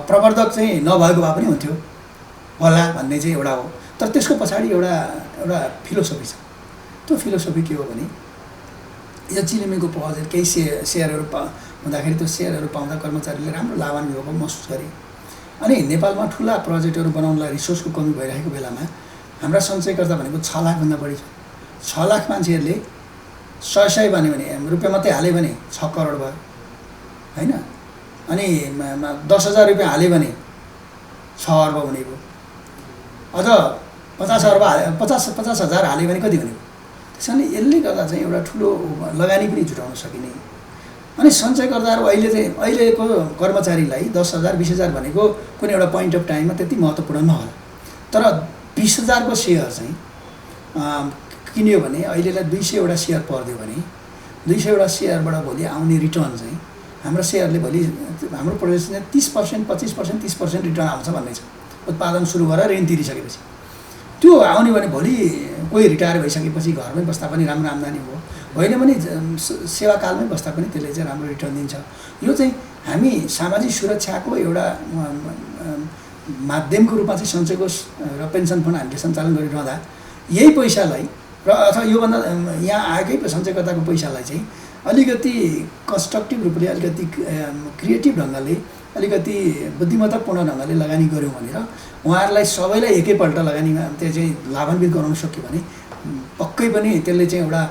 प्रवर्धक चाहिँ नभएको भए पनि हुन्थ्यो होला भन्ने चाहिँ एउटा हो। तर त्यसको पछाडि एउटा फिलोसफी छ। त्यो फिलोसफी के हो भने यो चिलिमीको प्रोजेक्ट केही सेयरहरू हुँदाखेरि त्यो सेयरहरू पाउँदा कर्मचारीले राम्रो लाभान्वित भएको महसुस गरे। अनि नेपालमा ठुला प्रोजेक्टहरू बनाउनलाई रिसोर्सको कमी भइरहेको बेलामा हाम्रा सञ्चयकर्ता भनेको 6 लाखभन्दा बढी छ। 6 लाख मान्छेहरूले 100 भन्यो भने रुपियाँ मात्रै हाल्यो भने 6 करोड भयो होइन। अनि 10,000 रुपियाँ हाल्यो भने 6 अर्ब हुने भयो। अझ 50,000 हाल्यो भने कति हुने भयो। त्यसैले यसले गर्दा चाहिँ एउटा ठुलो लगानी पनि जुटाउन सकिने। अनि सञ्चयकर्ताहरू अहिलेको कर्मचारीलाई 10,000 20,000 भनेको कुनै एउटा पोइन्ट अफ टाइममा त्यति महत्त्वपूर्ण नहोला। तर 20,000 को सेयर चाहिँ किन्यो भने अहिलेलाई 200 सेयर पर्दियो भने 200 सेयरबाट भोलि आउने रिटर्न चाहिँ हाम्रो सेयरले भोलि हाम्रो प्रोजेक्सन 30%, 25%, 30% रिटर्न आउँछ भन्ने छ। उत्पादन सुरु गरेर ऋण तिरिसकेपछि त्यो आउने भने भोलि कोही रिटायर भइसकेपछि घरमै बस्दा पनि राम्रो आम्दानी हो, होइन भने सेवाकालमै बस्दा पनि त्यसले चाहिँ राम्रो रिटर्न दिन्छ। यो चाहिँ हामी सामाजिक सुरक्षाको एउटा माध्यमको रूपमा चाहिँ सञ्चय कोष र पेन्सन फन्ड हामीले सञ्चालन गरिरहँदा यही पैसालाई र अथवा योभन्दा यहाँ आएकै सञ्चयकर्ताको पैसालाई चाहिँ अलिकति कन्स्ट्रक्टिभ रूपले, अलिकति क्रिएटिभ ढङ्गले, अलिकति बुद्धिमत्तापूर्ण ढङ्गले लगानी गऱ्यौँ भनेर उहाँहरूलाई सबैलाई एकैपल्ट लगानीमा त्यो चाहिँ लाभान्वित गराउन सक्यो भने पक्कै पनि त्यसले चाहिँ एउटा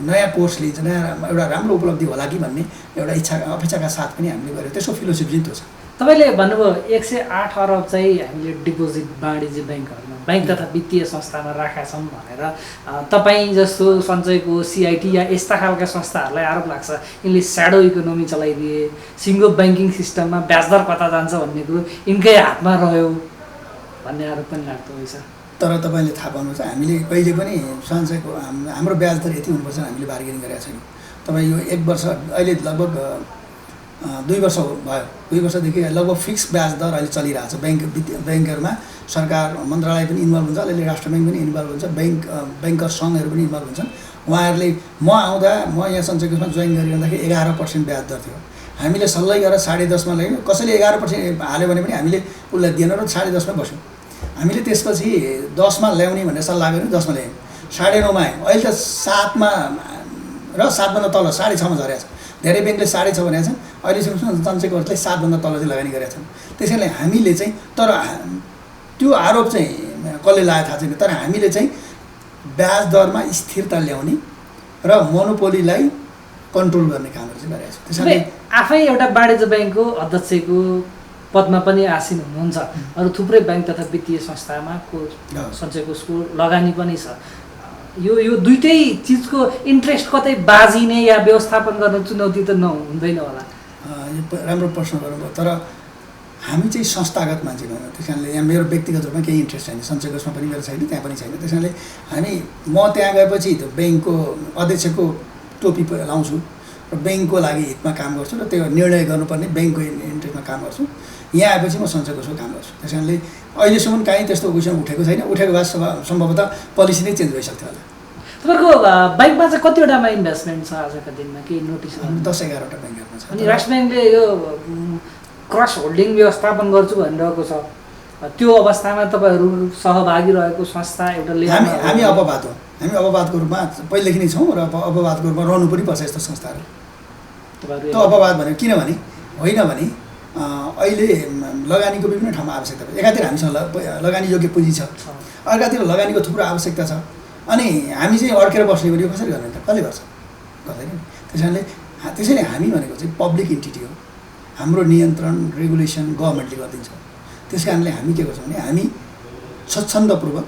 नयाँ कोर्सले नयाँ एउटा राम्रो उपलब्धि होला कि भन्ने एउटा इच्छा अपेक्षाका साथ पनि हामीले गऱ्यौँ। त्यसको फिलोसफी चाहिँ त्यो छ। तपाईँले भन्नुभयो 108 अरब चाहिँ हामीले डिपोजिट वाणिज्य ब्याङ्कहरूमा, ब्याङ्क तथा वित्तीय संस्थामा राखेका छौँ भनेर तपाईँ जस्तो सञ्चयको सिआइटी या यस्ता खालका संस्थाहरूलाई आरोप लाग्छ यिनले स्याडो इकोनोमी चलाइदिए, सिङ्गो ब्याङ्किङ सिस्टममा ब्याजदर कता जान्छ भन्ने कुरो यिनकै हातमा रह्यो भन्ने आरोप पनि लाग्दो रहेछ। तर तपाईँले थाहा पाउनुहुन्छ हामीले कहिले पनि सञ्चयको हाम्रो ब्याज दर यति हुनुपर्छ हामीले बार्गेनिङ गरेका छैनौँ। तपाईँ यो 1 वर्ष अहिले लगभग 2 वर्ष भयो, 2 वर्षदेखि लगभग फिक्स ब्याज दर अहिले चलिरहेछ। ब्याङ्कहरूमा सरकार मन्त्रालय पनि इन्भल्भ हुन्छ, अहिले राष्ट्र ब्याङ्क पनि इन्भल्भ हुन्छ, ब्याङ्कर सङ्घहरू पनि इन्भल्भ हुन्छन्। उहाँहरूले म यहाँ सञ्चय कोषमा जोइन गरिरहँदाखेरि 11% ब्याज दर थियो। हामीले सल्लाह गरेर 10.5मा ल्यायौँ। कसैले 11% हाल्यो भने पनि हामीले उसलाई दिएन र 10.5मा बस्यौँ। हामीले त्यसपछि 10मा ल्याउने भनेर सल्लाह गऱ्यौँ, 10मा ल्यायौँ, 9.5मा आयौँ। अहिले त 7मा र 7भन्दा तल 6.5मा झरेको छ। धेरै ब्याङ्कले 6.5 भनेका छन्, अहिलेसम्म सञ्चय कोषले 7भन्दा तल चाहिँ लगानी गरेका छन्। त्यसैले हामीले चाहिँ तर त्यो आरोप चाहिँ कसले लगाए थाहा छैन, तर हामीले चाहिँ ब्याज दरमा स्थिरता ल्याउने र मोनोपोलीलाई कन्ट्रोल गर्ने कामहरू चाहिँ गरेका छौँ। त्यसैले आफै एउटा वाणिज्य ब्याङ्कको अध्यक्षको पदमा पनि आसीन हुनुहुन्छ, अरू थुप्रै ब्याङ्क तथा वित्तीय संस्थामा सञ्चय कोषको लगानी पनि छ। यो दुईटै चिजको इन्ट्रेस्ट कतै बाजिने या व्यवस्थापन गर्ने चुनौती त हुँदैन होला। यो राम्रो प्रश्न गर्नुभयो। तर हामी चाहिँ संस्थागत मान्छे भयौँ, त्यस कारणले यहाँ मेरो व्यक्तिगत रूपमा केही इन्ट्रेस्ट छैन। सञ्चय कोषमा पनि मेरो छैन, त्यहाँ पनि छैन। त्यस कारणले म त्यहाँ गएपछि त्यो ब्याङ्कको अध्यक्षको टोपी लाउँछु र ब्याङ्कको लागि हितमा काम गर्छु र त्यो निर्णय गर्नुपर्ने ब्याङ्कको इन्ट्रेस्टमा काम गर्छु। यहाँ आएपछि म सञ्चय कोषको काम गर्छु। त्यस कारणले अहिलेसम्म काहीँ त्यस्तो क्वेसन उठेको छैन। उठेको भए सम्भवतः पोलिसी नै चेन्ज भइसक्थ्यो होला। तपाईँको ब्याङ्कमा चाहिँ कतिवटामा इन्भेस्टमेन्ट छ आजका दिनमा, केही नोटिस? 10-11वटा ब्याङ्कहरूमा छ। अनि राष्ट्र ब्याङ्कले यो क्रस होल्डिङ व्यवस्थापन गर्छु भनिरहेको छ, त्यो अवस्थामा तपाईँहरू सहभागी रहेको संस्था एउटा हामी अपवाद हो। हामी अपवादको रूपमा पहिलेदेखि नै छौँ र अपवादको रूपमा रहनु पनि पर्छ यस्तो संस्थाहरू। त्यो अपवाद भनेको किनभने होइन भने अहिले लगानीको विभिन्न ठाउँमा आवश्यकता पर्छ। एकातिर हामीसँग लगानी योग्य पुँजी छ, अर्कातिर लगानीको थुप्रो आवश्यकता छ। अनि हामी चाहिँ अड्केर बस्ने भने यो कसरी गर्ने त? कसले गर्छ? गर्दैन नि। त्यसैले हामी भनेको चाहिँ पब्लिक इन्टिटी हो। हाम्रो नियन्त्रण रेगुलेसन गभर्मेन्टले गरिदिन्छ। त्यस कारणले हामी के गर्छौँ भने हामी स्वच्छन्दपूर्वक,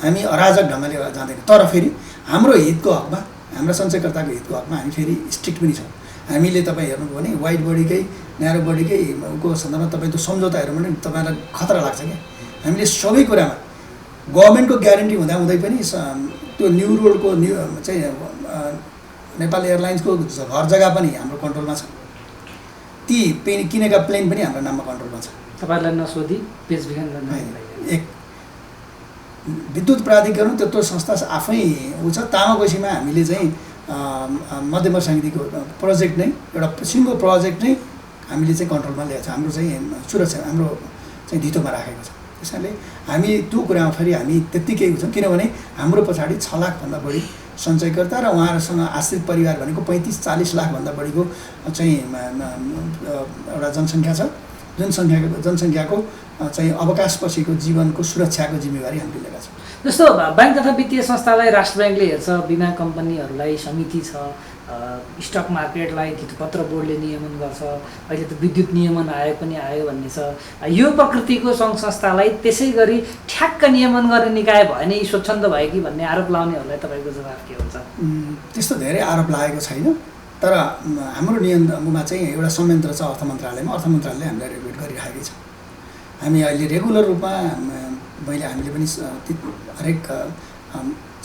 हामी अराजक ढङ्गले जाँदैन। तर फेरि हाम्रो हितको हकमा, हाम्रा सञ्चयकर्ताको हितको हकमा हामी फेरि स्ट्रिक्ट पनि छौँ। हामीले तपाईँ हेर्नुभयो भने वाइड बडीकै न्यारो बडीकै को सन्दर्भमा तपाईँ त्यो सम्झौता हेर्नु भने तपाईँलाई खतरा लाग्छ क्या। हामीले सबै कुरामा गभर्मेन्टको ग्यारेन्टी हुँदै पनि त्यो न्यू रोडको चाहिँ नेपाल एयरलाइन्सको घर जग्गा पनि हाम्रो कन्ट्रोलमा छ, ती किनेका प्लेन पनि हाम्रो नाममा कन्ट्रोलमा छ। तपाईँलाई नसोधी बेचबिखन एक विद्युत प्राधिकरण त्यत्रो संस्था आफै ऊ छ। तामाकोसीमा हामीले चाहिँ मध्यम समितिको प्रोजेक्ट नै एउटा सिङ्गो प्रोजेक्ट नै हामीले चाहिँ कन्ट्रोलमा ल्याएको छ, हाम्रो चाहिँ सुरक्षा हाम्रो चाहिँ धितोमा राखेको छ। त्यसैले हामी त्यो कुरामा फेरि हामी त्यत्तिकै छौँ, किनभने हाम्रो पछाडि 6 लाखभन्दा बढी सञ्चयकर्ता र उहाँहरूसँग आश्रित परिवार भनेको 35-40 लाखभन्दा बढीको चाहिँ एउटा जनसङ्ख्या छ, जुन जनसङ्ख्याको चाहिँ अवकाशपछिको जीवनको सुरक्षाको जिम्मेवारी हामीले लिएका छौँ। जस्तो बैंक तथा वित्तीय संस्थालाई राष्ट्र ब्याङ्कले हेर्छ, बिमा कम्पनीहरूलाई समिति छ, स्टक मार्केटलाई धितोपत्र बोर्डले नियमन गर्छ, अहिले त विद्युत नियमन आयोग पनि आयो भन्ने छ। यो प्रकृतिको सङ्घ संस्थालाई त्यसै गरी ठ्याक्क नियमन गर्ने निकाय भयो भने स्वच्छन्द भयो कि भन्ने आरोप लाउनेहरूलाई तपाईँको जवाफ के हुन्छ? त्यस्तो धेरै आरोप लागेको छैन, तर हाम्रो नियन्त्रणमा चाहिँ एउटा संयन्त्र छ अर्थ मन्त्रालयमा, अर्थ मन्त्रालयले हामीलाई रेगुलेट गरिराखेकै छ। हामी अहिले रेगुलर रूपमा हामीले पनि हरेक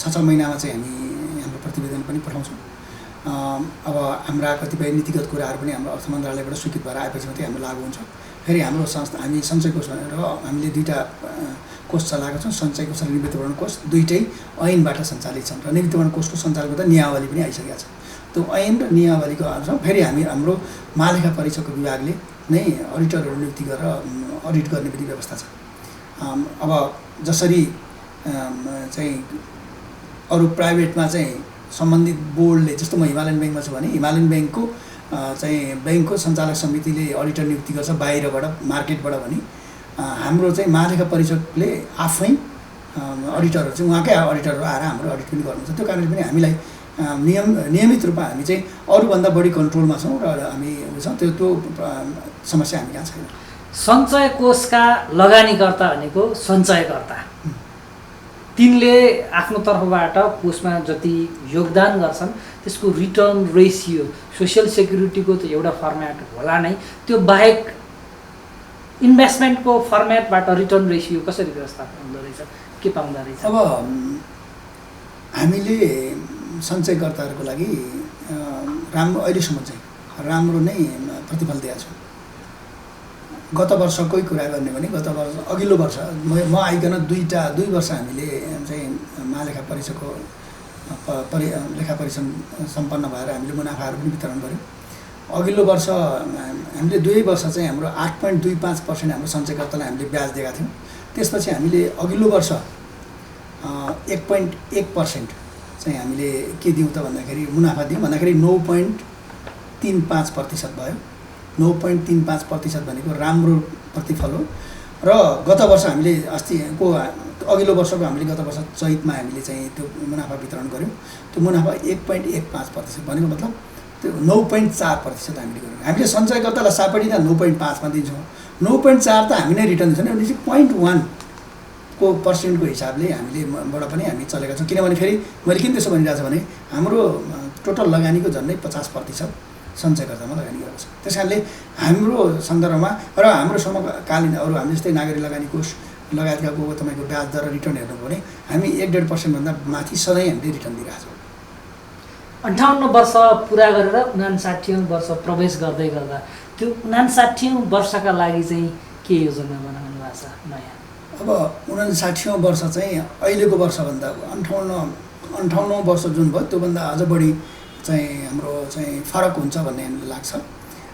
6 महिनामा चाहिँ हामी हाम्रो प्रतिवेदन पनि पठाउँछौँ। अब हाम्रा कतिपय नीतिगत कुराहरू पनि हाम्रो अर्थ मन्त्रालयबाट स्वीकृत भएर आएपछि मात्रै हाम्रो लागु हुन्छ। फेरि हाम्रो संस्था हामी सञ्चय कोष भनेर हामीले 2टा कोष चलाएका छौँ, सञ्चय कोष र निवृत्तिकरण कोष, दुईटै ऐनबाट सञ्चालित छन् र निवृत्तिकरण कोषको सञ्चालन गर्दा नियावली पनि आइसकेको छ। त्यो ऐन र नियावलीको अनुसार फेरि हाम्रो महालेखा परीक्षकको विभागले नै अडिटरहरू नियुक्ति गरेर अडिट गर्ने विधि व्यवस्था छ। अब जसरी चाहिँ अरू प्राइभेटमा चाहिँ सम्बन्धित बोर्डले, जस्तो म हिमालयन ब्याङ्कमा छु भने हिमालयन ब्याङ्कको चाहिँ ब्याङ्कको सञ्चालक समितिले अडिटर नियुक्ति गर्छ बाहिरबाट मार्केटबाट भने, हाम्रो चाहिँ महालेखा परीक्षकले आफै अडिटरहरू चाहिँ उहाँकै अडिटरहरू आएर हाम्रो अडिट पनि गर्नुहुन्छ। त्यो कारणले पनि हामीलाई नियमित रूपमा हामी चाहिँ अरूभन्दा बढी कन्ट्रोलमा छौँ र हामी छौँ, त्यो समस्या हामी कहाँ छैन। सञ्चय कोषका लगानीकर्ता भनेको सञ्चयकर्ता, तिनले आफ्नो तर्फबाट कोषमा जति योगदान गर्छन् त्यसको रिटर्न रेसियो सोसियल सेक्युरिटीको त एउटा फर्मेट होला नै, त्यो बाहेक इन्भेस्टमेन्टको फर्मेटबाट रिटर्न रेसियो कसरी व्यवस्थापन हुँदो रहेछ, के पाउँदो रहेछ? अब हामीले सञ्चयकर्ताहरूको लागि राम्रो अहिलेसम्म चाहिँ राम्रो नै प्रतिफल दिएको छौँ। गत वर्षकै कुरा गर्ने भने गत वर्ष अघिल्लो वर्ष म आइकन 2 वर्ष हामीले चाहिँ महालेखा परीक्षकको लेखा परीक्षण सम्पन्न भएर हामीले मुनाफाहरू पनि वितरण गऱ्यौँ। अघिल्लो वर्ष हामीले 2 वर्ष चाहिँ हाम्रो 8.25% हाम्रो सञ्चयकर्तालाई हामीले ब्याज दिएका थियौँ। त्यसपछि हामीले अघिल्लो वर्ष 1.1% चाहिँ हामीले के दियौँ त भन्दाखेरि मुनाफा दियौँ भन्दाखेरि 9.35% भयो। 9.35% भनेको राम्रो प्रतिफल हो। र गत वर्ष हामीले अस्तिको अघिल्लो वर्षको हामीले गत वर्ष चैतमा हामीले चाहिँ त्यो मुनाफा वितरण गऱ्यौँ। त्यो मुनाफा 1.15% भनेको मतलब त्यो 9.4% हामीले गऱ्यौँ। हामीले सञ्चयकर्तालाई सापटिँदा 9.5मा दिन्छौँ, 9.4 त हामी नै रिटर्न दिन्छौँ, भने 0.1 को पर्सेन्टको हिसाबले हामीले बाट पनि हामी चलेका छौँ। किनभने फेरि मैले किन त्यसो भनिरहेको छु भने हाम्रो टोटल लगानीको झन्डै 50% सञ्चयकर्तामा लगानी गरेको छ। त्यस कारणले हाम्रो सन्दर्भमा र हाम्रो समकालीन अरू हामी जस्तै नागरिक लगानी कोष लगायतका तपाईँको ब्याज दर रिटर्न हेर्नु भने हामी 1.5% भन्दा माथि सधैँ हामीले रिटर्न दिइरहेको छौँ। 58 वर्ष पुरा गरेर 59औँ वर्ष प्रवेश गर्दै गर्दा त्यो 59औँ वर्षका लागि चाहिँ के योजना बनाउनु भएको छ नयाँ? अब 59औँ वर्ष चाहिँ अहिलेको वर्षभन्दा 58औँ वर्ष जुन भयो त्योभन्दा अझ बढी चाहिँ हाम्रो चाहिँ फरक हुन्छ भन्ने हामीलाई लाग्छ।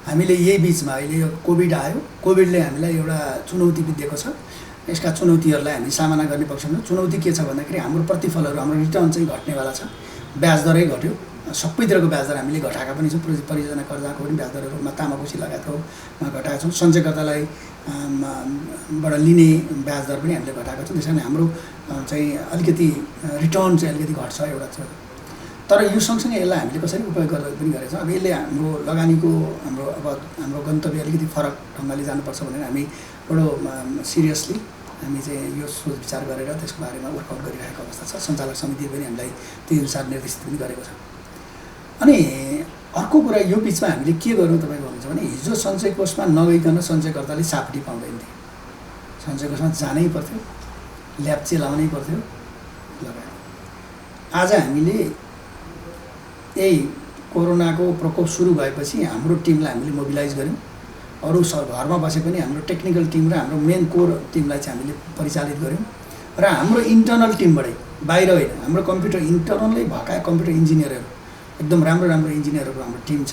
हामीले यही बिचमा अहिले यो कोभिड आयो, कोभिडले हामीलाई एउटा चुनौती दिएको छ। यसका चुनौतीहरूलाई हामी सामना गर्ने पक्षमा चुनौती के छ भन्दाखेरि हाम्रो प्रतिफलहरू हाम्रो रिटर्न चाहिँ घट्नेवाला छ। ब्याज दरै घट्यो, सबैतिरको ब्याज दर हामीले घटाएका पनि छौँ। परियोजना कर्जाको पनि ब्याज दरहरूमा तामाकोसी लगायतकोमा घटाएका छौँ। सञ्चयकर्तालाई बाट लिने ब्याज दर पनि हामीले घटाएका छौँ। त्यस कारण हाम्रो चाहिँ अलिकति रिटर्न चाहिँ अलिकति घट्छ एउटा छ। तर यो सँगसँगै यसलाई हामीले कसरी उपयोग गर्दा पनि गरेका छौँ। अब यसले हाम्रो लगानीको हाम्रो गन्तव्य अलिकति फरक ढङ्गले जानुपर्छ भनेर हामी बडो सिरियसली हामी चाहिँ यो सोच विचार गरेर त्यसको बारेमा वर्कआउट गरिरहेको अवस्था छ। सञ्चालक समितिले पनि हामीलाई त्यही अनुसार निर्देशित पनि गरेको छ। अनि अर्को कुरा यो बिचमा हामीले के गर्यौँ तपाईँको हुन्छ भने हिजो सञ्चय कोषमा नगइकन सञ्चयकर्ताले सापटी पाउँदैन थियो। सञ्चय कोषमा जानै पर्थ्यो, ल्याप्चे लाउनै पर्थ्यो, लगायो। आज हामीले यही कोरोनाको प्रकोप सुरु भएपछि हाम्रो टिमलाई हामीले मोबिलाइज गऱ्यौँ। अरू घरमा बसे पनि हाम्रो टेक्निकल टिम र हाम्रो मेन कोर टिमलाई चाहिँ हामीले परिचालित गऱ्यौँ र हाम्रो इन्टर्नल टिमबाटै, बाहिर होइन, हाम्रो कम्प्युटर इन्टर्नलै भएका कम्प्युटर इन्जिनियरहरू, एकदम राम्रो राम्रो इन्जिनियरहरूको हाम्रो टिम छ।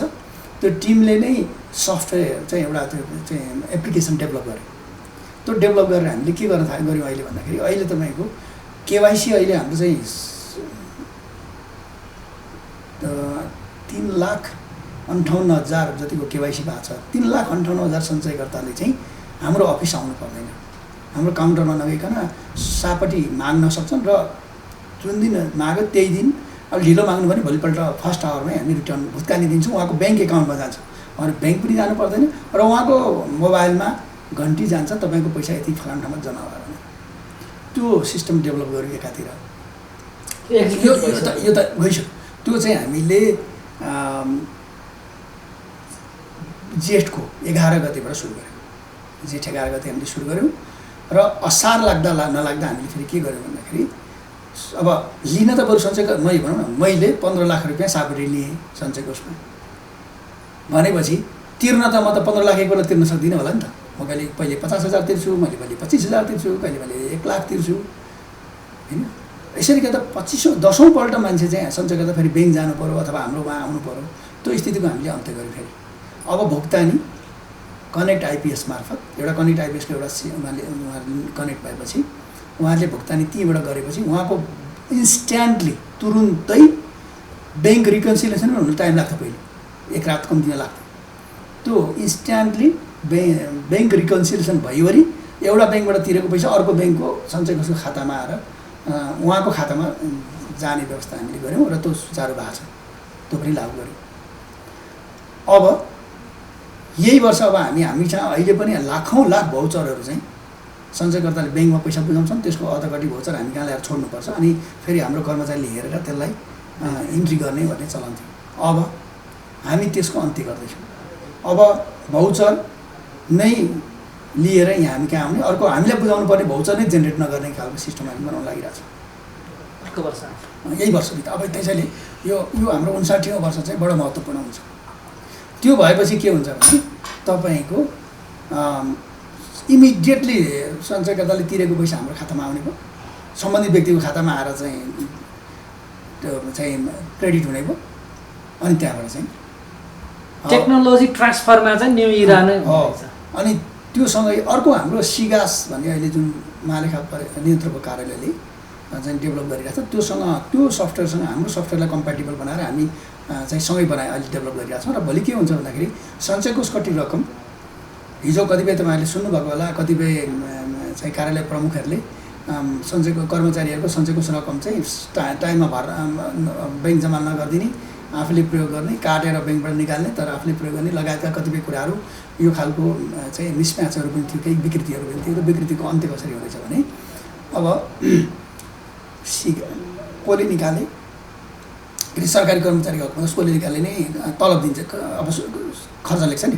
त्यो टिमले नै सफ्टवेयर चाहिँ एउटा त्यो चाहिँ एप्लिकेसन डेभलप गर्यो। त्यो डेभलप गरेर हामीले के गर्न गऱ्यौँ अहिले भन्दाखेरि अहिले तपाईँको केवाइसी अहिले हाम्रो चाहिँ 3,58,000 जतिको केवाइसी भएको छ। 3,58,000 सञ्चयकर्ताले चाहिँ हाम्रो अफिस आउनु पर्दैन, हाम्रो काउन्टरमा नगइकन सापटी माग्न सक्छन् र जुन दिन माग्यो त्यही दिन अब ढिलो माग्नु भने भोलिपल्ट फर्स्ट आवरमै हामी रिटर्न भुक्तानी दिन्छौँ। उहाँको ब्याङ्क एकाउन्टमा जान्छ, उहाँहरू ब्याङ्क पनि जानु पर्दैन र उहाँको मोबाइलमा घन्टी जान्छ तपाईँको पैसा यति फलाना ठाउँमा जम्मा भयो भने। त्यो सिस्टम डेभलप गर्यो एकातिर। यो त गइसक्यो। त्यो चाहिँ हामीले जेठको 11 गतेबाट सुरु गऱ्यौँ। जेठ 11 गते हामीले सुरु गऱ्यौँ र असार लाग्दा नलाग्दा हामीले फेरि के गऱ्यौँ भन्दाखेरि अब लिन त बरु सञ्चय भनौँ न, मैले 15 लाख रुपियाँ सापटी लिएँ सञ्चय कोषमा भनेपछि तिर्न त म त 15 लाख एकपल्ट तिर्न सक्दिनँ होला नि त। म कहिले 50,000 तिर्छु, मैले 25,000 तिर्छु, कहिले 1 लाख तिर्छु, होइन। यसरी गर्दा 10औँ पल्ट मान्छे चाहिँ सञ्चय गर्दा फेरि ब्याङ्क जानु पऱ्यो अथवा हाम्रोमा आउनु पऱ्यो। त्यो स्थितिको हामीले अन्त्य गऱ्यौँ। फेरि अब भुक्तानी कनेक्ट आइपिएस मार्फत, एउटा कनेक्ट आइपिएसको उहाँले कनेक्ट भएपछि उहाँले भुक्तानी त्यहीँबाट गरेपछि उहाँको इन्स्ट्यान्टली तुरुन्तै ब्याङ्क रिकन्सिलिएसन पनि हुनु टाइम लाग्थ्यो। पहिले 1 रात कम्ती लाग्थ्यो। त्यो इन्स्ट्यान्टली ब्याङ्क रिकन्सिलिएसन भइवरी एउटा ब्याङ्कबाट तिरेको पैसा अर्को ब्याङ्कको सञ्चय कोषको खातामा आएर उहाँको खातामा जाने व्यवस्था हामीले गऱ्यौँ र त्यो सुचारू भएको छ। त्यो पनि लागू गऱ्यौँ। अब यही वर्ष अब हामीसँग अहिले पनि लाखौँ लाख भौचरहरू चाहिँ सञ्चयकर्ताले ब्याङ्कमा पैसा बुझाउँछन्, त्यसको अधकटी भौचर हामी कहाँ ल्याएर छोड्नुपर्छ, अनि फेरि हाम्रो कर्मचारीले हेरेर त्यसलाई इन्ट्री गर्ने भन्ने चलन थियो। अब हामी त्यसको अन्त्य गर्दैछौँ। अब भौचर नै लिएर यहाँ हामी कहाँ आउने, अर्को हामीलाई बुझाउनु पर्ने भौचर नै जेनेरेट नगर्ने खालको सिस्टम हामी बनाउन लागिरहेको छ अर्को वर्ष। यही वर्षभित्र। अब त्यसैले यो हाम्रो 59औँ वर्ष चाहिँ बडो महत्त्वपूर्ण हुन्छ। त्यो भएपछि के हुन्छ भने तपाईँको इमिडिएटली सञ्चयकर्ताले तिरेको पैसा हाम्रो खातामा आउने भयो, सम्बन्धित व्यक्तिको खातामा आएर चाहिँ त्यो चाहिँ क्रेडिट हुने भयो। अनि त्यहाँबाट चाहिँ टेक्नोलोजी ट्रान्सफरमा चाहिँ न्यू इरा नै हुन्छ। अनि त्योसँगै अर्को हाम्रो सिगास भन्ने अहिले जुन महालेखा नियन्त्रकको कार्यालयले चाहिँ डेभलप गरिरहेको छ, त्यो सफ्टवेयरसँग हाम्रो सफ्टवेयरलाई कम्प्याटिबल बनाएर हामी चाहिँ सँगै बनाएर अहिले डेभलप गरिरहेको छौँ। र भोलि के हुन्छ भन्दाखेरि सञ्चय कोष कति रकम हिजो कतिपय तपाईँहरूले सुन्नुभएको होला, कतिपय चाहिँ कार्यालय प्रमुखहरूले सञ्चयको कर्मचारीहरूको सञ्चय कोष रकम चाहिँ टाइममा ब्याङ्क जम्मा नगरिदिने, आफूले प्रयोग गर्ने, काटेर ब्याङ्कबाट निकाल्ने तर आफूले प्रयोग गर्ने लगायतका कतिपय कुराहरू, यो खालको चाहिँ मिसम्याचहरू पनि थियो, केही विकृतिहरू पनि थियो। त्यो विकृतिको अन्त्य कसरी हुँदैछ भने अब कसले निकाले, सरकारी कर्मचारीको हकमा कसले निकाले नै तलब दिन्छ, अब खर्च लेख्छ नि,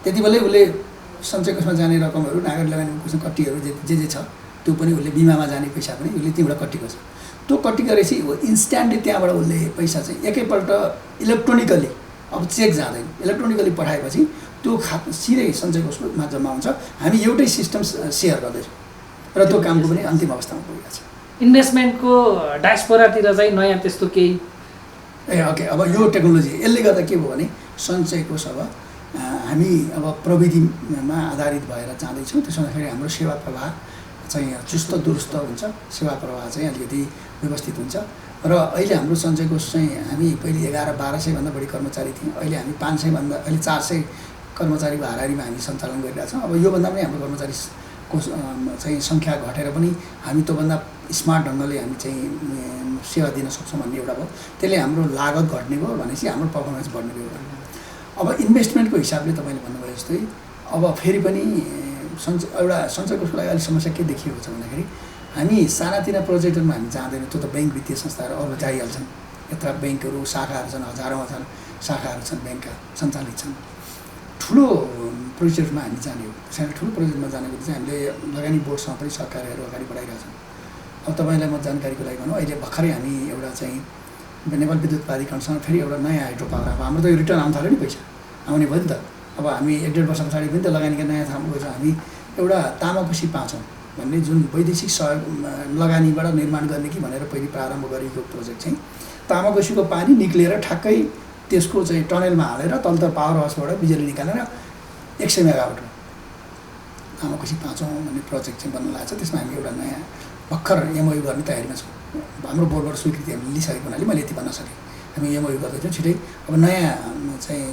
त्यति बेलै उसले सञ्चय कोषमा जाने रकमहरू, नागरिक लगानी कोषमा कट्टीहरू जे छ त्यो पनि उसले बिमामा जाने पैसा पनि उसले त्यहीँबाट कट्टीको छ। त्यो कट्टी गरेपछि इन्स्ट्यान्टली त्यहाँबाट उसले पैसा चाहिँ एकैपल्ट इलेक्ट्रोनिकली, अब चेक जाँदैन, इलेक्ट्रोनिकली पठाएपछि त्यो सिधै सञ्चय कोषमा जम्मा हुन्छ। हामी एउटै सिस्टम सेयर गर्दैछौँ र त्यो कामको पनि अन्तिम अवस्थामा पुगेको छ। इन्भेस्टमेन्टको डायस्पोरातिर चाहिँ नयाँ त्यस्तो केही ओके। अब यो टेक्नोलोजी यसले गर्दा के भयो भने सञ्चय कोष अब हामी अब प्रविधिमा आधारित भएर जाँदैछौँ। त्यसो हुँदाखेरि हाम्रो सेवा प्रवाह चाहिँ चुस्त दुरुस्त हुन्छ, सेवा प्रवाह चाहिँ अलिकति व्यवस्थित हुन्छ। र अहिले हाम्रो सञ्चय कोष चाहिँ हामी पहिले 1100-1200 भन्दा बढी कर्मचारी थियौँ, अहिले हामी 500 भन्दा अहिले 400 कर्मचारीको हाराहारीमा हामी सञ्चालन गरिरहेका छौँ। अब योभन्दा पनि हाम्रो कर्मचारी को चाहिँ सङ्ख्या घटेर पनि हामी त्योभन्दा स्मार्ट ढङ्गले हामी चाहिँ सेवा दिन सक्छौँ भन्ने एउटा भयो। त्यसले हाम्रो लागत घट्ने भयो भनेपछि हाम्रो पर्फर्मेन्स बढ्ने भयो। अब इन्भेस्टमेन्टको हिसाबले तपाईँले भन्नुभयो जस्तै अब फेरि पनि एउटा सञ्चय कोषको लागि अलिक समस्या के देखिएको छ भन्दाखेरि हामी सानातिना प्रोजेक्टहरूमा हामी जाँदैनौँ। त्यो त ब्याङ्क वित्तीय संस्थाहरू अरू जाइहाल्छन्, यत्र ब्याङ्कहरू शाखाहरू छन्, हजारौँ छन्। शाखाहरू छन्, ब्याङ्कका सञ्चालित छन्। ठुलो प्रोजेक्टमा हामी जाने हो, त्यसैले ठुलो प्रोजेक्टमा जानेको चाहिँ हामीले लगानी बोर्डसँग पनि सहकार्यहरू अगाडि बढाइरहेछौँ। अब तपाईँलाई म जानकारीको लागि भनौँ, अहिले भर्खरै हामी एउटा चाहिँ नेपाल विद्युत प्राधिकरणसँग फेरि एउटा नयाँ हाइड्रो पावर, अब हाम्रो त यो रिटर्न आउनु थाल्यो नि, पैसा आउने भयो नि त। अब हामी 1-1.5 वर्ष पछाडि पनि त लगानी गर्ने नयाँ ठाउँमा गएछ। हामी एउटा तामाकोसी 5 भन्ने जुन वैदेशिक सहयोग लगानीबाट निर्माण गर्ने कि भनेर पहिले प्रारम्भ गरेको प्रोजेक्ट चाहिँ तामाकोसीको पानी निक्लेर ठ्याक्कै त्यसको चाहिँ टनेलमा हालेर तल पावर हाउसबाट बिजुली निकालेर 100 मेगावाट तामाकोसी 5 भन्ने प्रोजेक्ट चाहिँ बन्न लागेको छ। त्यसमा हामी एउटा नयाँ भर्खर एमओयू गर्ने तयारीमा छौँ। हाम्रो बोर्डबाट स्वीकृति हामीले लिइसकेको हुनाले मैले यति भन्न सकेँ। हामी एमओयू गर्दैछौँ छिटै। अब नयाँ चाहिँ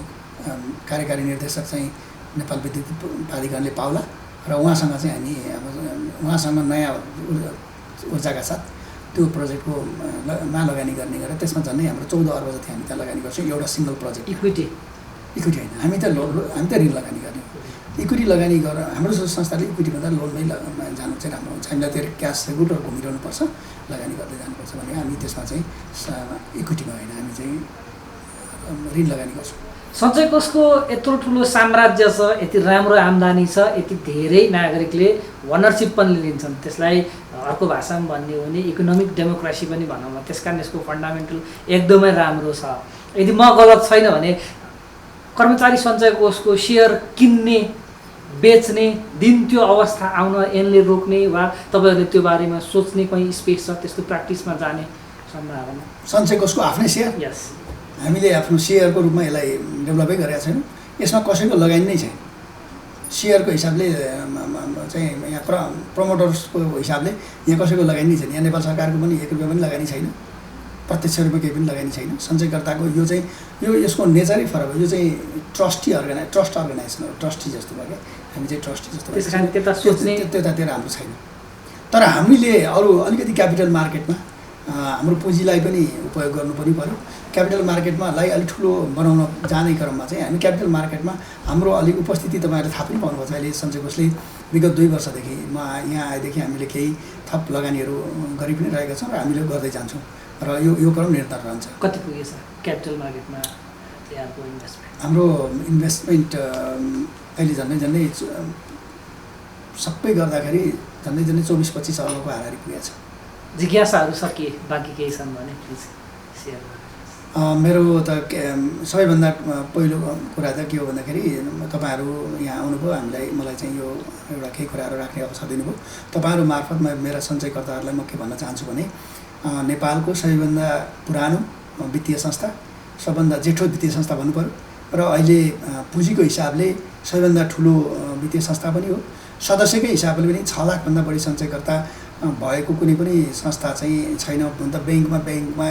कार्यकारी निर्देशक चाहिँ नेपाल विद्युत प्राधिकरणले पाउला र उहाँसँग चाहिँ हामी अब उहाँसँग नयाँ ऊर्जाका साथ त्यो प्रोजेक्टको लगानी गर्ने गरेर त्यसमा झन्डै हाम्रो 14 अर्ब जति हामी त्यहाँ लगानी गर्छौँ। एउटा सिङ्गल प्रोजेक्ट। इक्विटी होइन, हामी त ऋण लगानी गर्ने। इक्विटी लगानी गरेर हाम्रो जस्तो संस्थाले इक्विटीभन्दा लोनमै जानु चाहिँ राम्रो हुन्छ। हामीलाई त्यो क्यास रेगुलर घुमिरहनुपर्छ, लगानी गर्दै जानुपर्छ भने हामी त्यसमा चाहिँ इक्विटीमा होइन, हामी चाहिँ ऋण लगानी गर्छौँ। सञ्चय कोषको यत्रो ठुलो साम्राज्य छ, यति राम्रो आम्दानी छ, यति धेरै नागरिकले ओनरसिप पनि लिन्छन्, त्यसलाई अर्को भाषामा भन्ने हो भने इकोनोमिक डेमोक्रेसी पनि भनौँला। त्यस कारण यसको फन्डामेन्टल एकदमै राम्रो छ। यदि म गलत छैन भने कर्मचारी सञ्चय कोषको सेयर किन्ने बेच्ने दिन त्यो अवस्था आउन ऐनले रोक्ने वा तपाईँहरूले त्यो बारेमा सोच्ने कहीँ स्पेस छ, त्यस्तो प्र्याक्टिसमा जाने सम्भावना? सञ्चय कोषको आफ्नै सेयर? यस, हामीले आफ्नो सेयरको रूपमा यसलाई डेभलपै गरेका छैनौँ। यसमा कसैको लगानी नै छैन। सेयरको हिसाबले चाहिँ यहाँ प्रमोटर्सको हिसाबले यहाँ कसैको लगानी नै छैन। यहाँ नेपाल सरकारको पनि 1 रुपियाँ पनि लगानी छैन, प्रत्यक्ष रूपमा केही पनि लगानी छैन। सञ्चयकर्ताको यो चाहिँ यसको नेचरै फरक हो। यो चाहिँ ट्रस्ट अर्गनाइजेसन हो, ट्रस्टी जस्तो भयो क्या। हामी चाहिँ ट्रस्टी जस्तो त्यतातिर हाम्रो छैन। तर हामीले अरू अलिकति क्यापिटल मार्केटमा हाम्रो पुँजीलाई पनि उपयोग गर्नु पनि पऱ्यो। क्यापिटल मार्केटमा अलिक ठुलो बनाउन जाने क्रममा चाहिँ हामी क्यापिटल मार्केटमा हाम्रो अलिक उपस्थिति तपाईँहरूले थाहा पनि पाउनुभएको छ। अहिले सञ्चय कोषले विगत 2 वर्षदेखि यहाँ आएदेखि हामीले केही थप लगानीहरू गरि पनि रहेका छौँ र हामीले गर्दै जान्छौँ र यो क्रम निरन्तर रहन्छ। कति पुगेछ क्यापिटल मार्केटमा यहाँको इन्भेस्टमेन्ट? हाम्रो इन्भेस्टमेन्ट अहिले झन्डै सबै गर्दाखेरि झन्डै 24-25 अर्बको हाराहारी पुगेको छ। जिज्ञासाहरू सकिए, बाँकी केही छन् भने प्लिज सेयर गर्नु। मेरो त सबैभन्दा पहिलो कुरा त के हो भन्दाखेरि तपाईँहरू यहाँ आउनुभयो, मलाई चाहिँ यो एउटा केही कुराहरू राख्ने अवसर दिनुभयो। तपाईँहरू मार्फत मेरा सञ्चयकर्ताहरूलाई म के भन्न चाहन्छु भने नेपालको सबैभन्दा पुरानो वित्तीय संस्था, सबभन्दा जेठो वित्तीय संस्था भन्नु पऱ्यो र अहिले पुँजीको हिसाबले सबैभन्दा ठुलो वित्तीय संस्था पनि हो। सदस्यकै हिसाबले पनि 6 लाखभन्दा बढी सञ्चयकर्ता भएको कुनै पनि संस्था चाहिँ छैन। हुन त ब्याङ्कमा